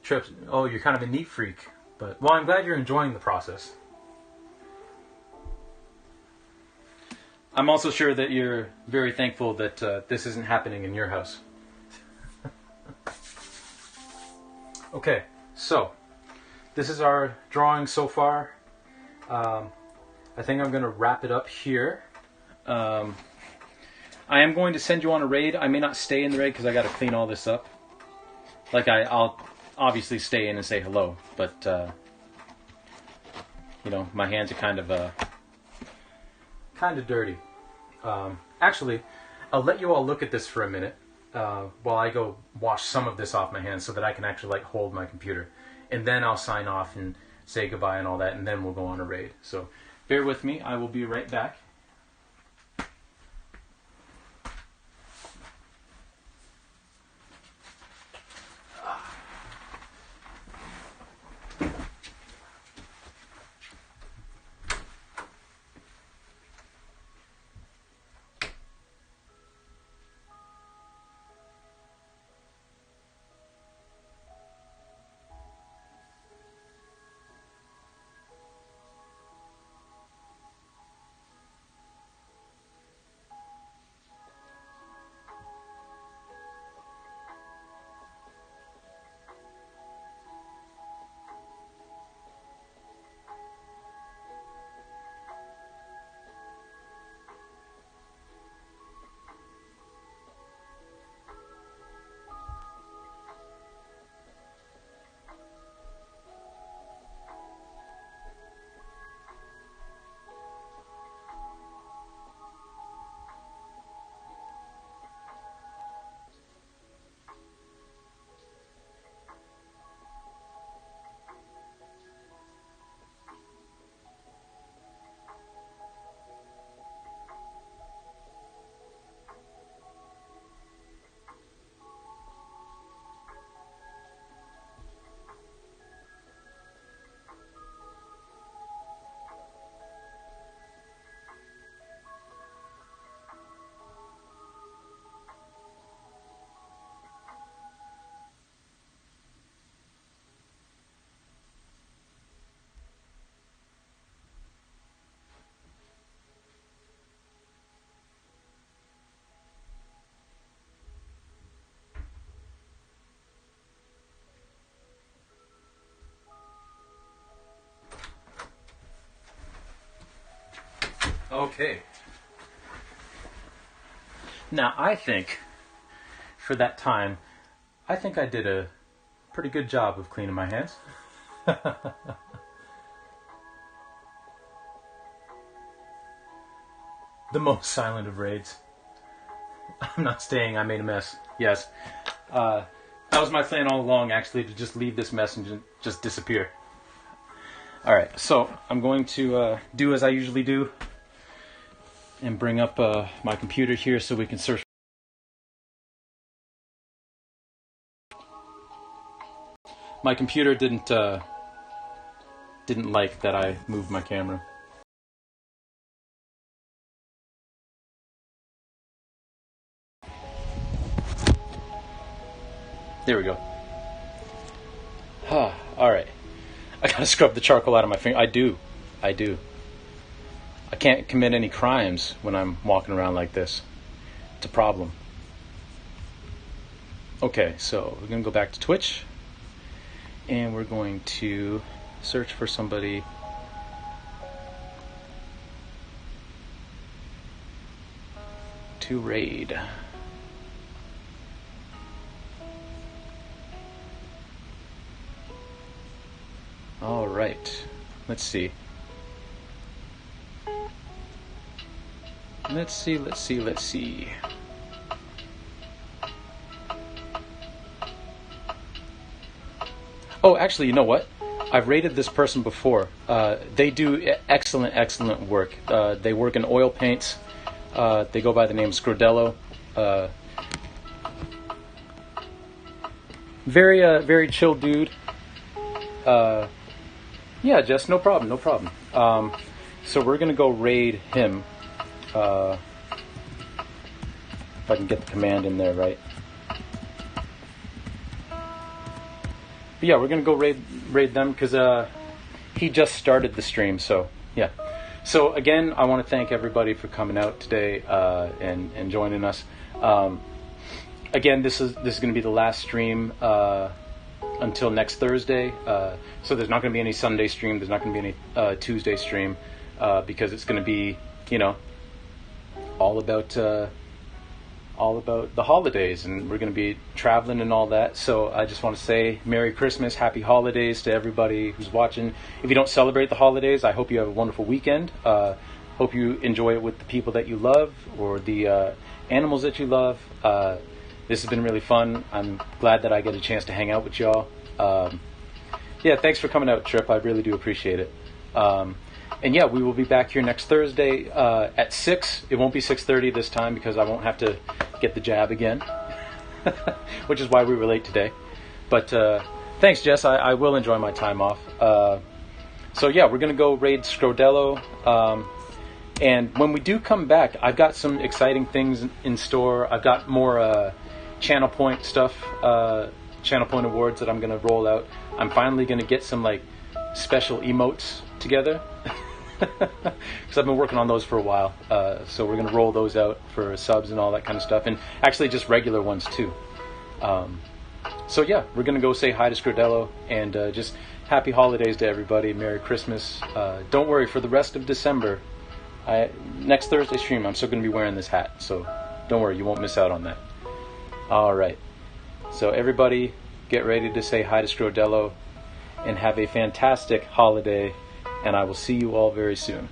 Trips. Oh, you're kind of a neat freak. But well, I'm glad you're enjoying the process. I'm also sure that you're very thankful that this isn't happening in your house. Okay, so this is our drawing so far. I think I'm going to wrap it up here. I am going to send you on a raid. I may not stay in the raid because I got to clean all this up. Like I'll obviously stay in and say hello, but you know, my hands are kind of dirty. Actually, I'll let you all look at this for a minute while I go wash some of this off my hands so that I can actually like hold my computer, and then I'll sign off and say goodbye and all that, and then we'll go on a raid. So bear with me. I will be right back. Okay. Now, I think, for that time, I think I did a pretty good job of cleaning my hands. The most silent of raids. I'm not staying, I made a mess. Yes. That was my plan all along, actually, to just leave this mess and just disappear. Alright, so I'm going to do as I usually do and bring up my computer here so we can search. My computer didn't like that I moved my camera. There we go. Alright. I gotta scrub the charcoal out of my finger. I do. I can't commit any crimes when I'm walking around like this. It's a problem. Okay, so we're gonna go back to Twitch. And we're going to search for somebody to raid. All right, let's see. Let's see. Oh, actually, you know what? I've rated this person before. They do excellent work. They work in oil paints. They go by the name Scrodello. Very chill dude. Yeah, Jess, no problem. So we're gonna go raid him. If I can get the command in there right. But yeah, we're gonna go raid them because he just started the stream. So yeah. So again, I want to thank everybody for coming out today and joining us. Again, this is gonna be the last stream until next Thursday. So there's not gonna be any Sunday stream. There's not gonna be any Tuesday stream because it's gonna be, you know, all about the holidays, and we're going to be traveling and all that. So I just want to say Merry Christmas, Happy Holidays to everybody who's watching. If you don't celebrate the holidays, I hope you have a wonderful weekend. Hope you enjoy it with the people that you love or the animals that you love. This has been really fun. I'm glad that I get a chance to hang out with y'all. Yeah, thanks for coming out, Trip. I really do appreciate it. And yeah, we will be back here next Thursday at 6. It won't be 6:30 this time because I won't have to get the jab again, which is why we were late today. But thanks, Jess. I will enjoy my time off. So yeah, we're going to go raid Scrodello. And when we do come back, I've got some exciting things in store. I've got more channel point stuff, channel point awards that I'm going to roll out. I'm finally going to get some like special emotes together. Because I've been working on those for a while, so we're going to roll those out for subs and all that kind of stuff, and actually just regular ones too. So yeah, we're going to go say hi to Scrodello, and just happy holidays to everybody, Merry Christmas. Don't worry, for the rest of December, next Thursday stream, I'm still going to be wearing this hat, so don't worry, you won't miss out on that. Alright, so everybody get ready to say hi to Scrodello, and have a fantastic holiday. And I will see you all very soon.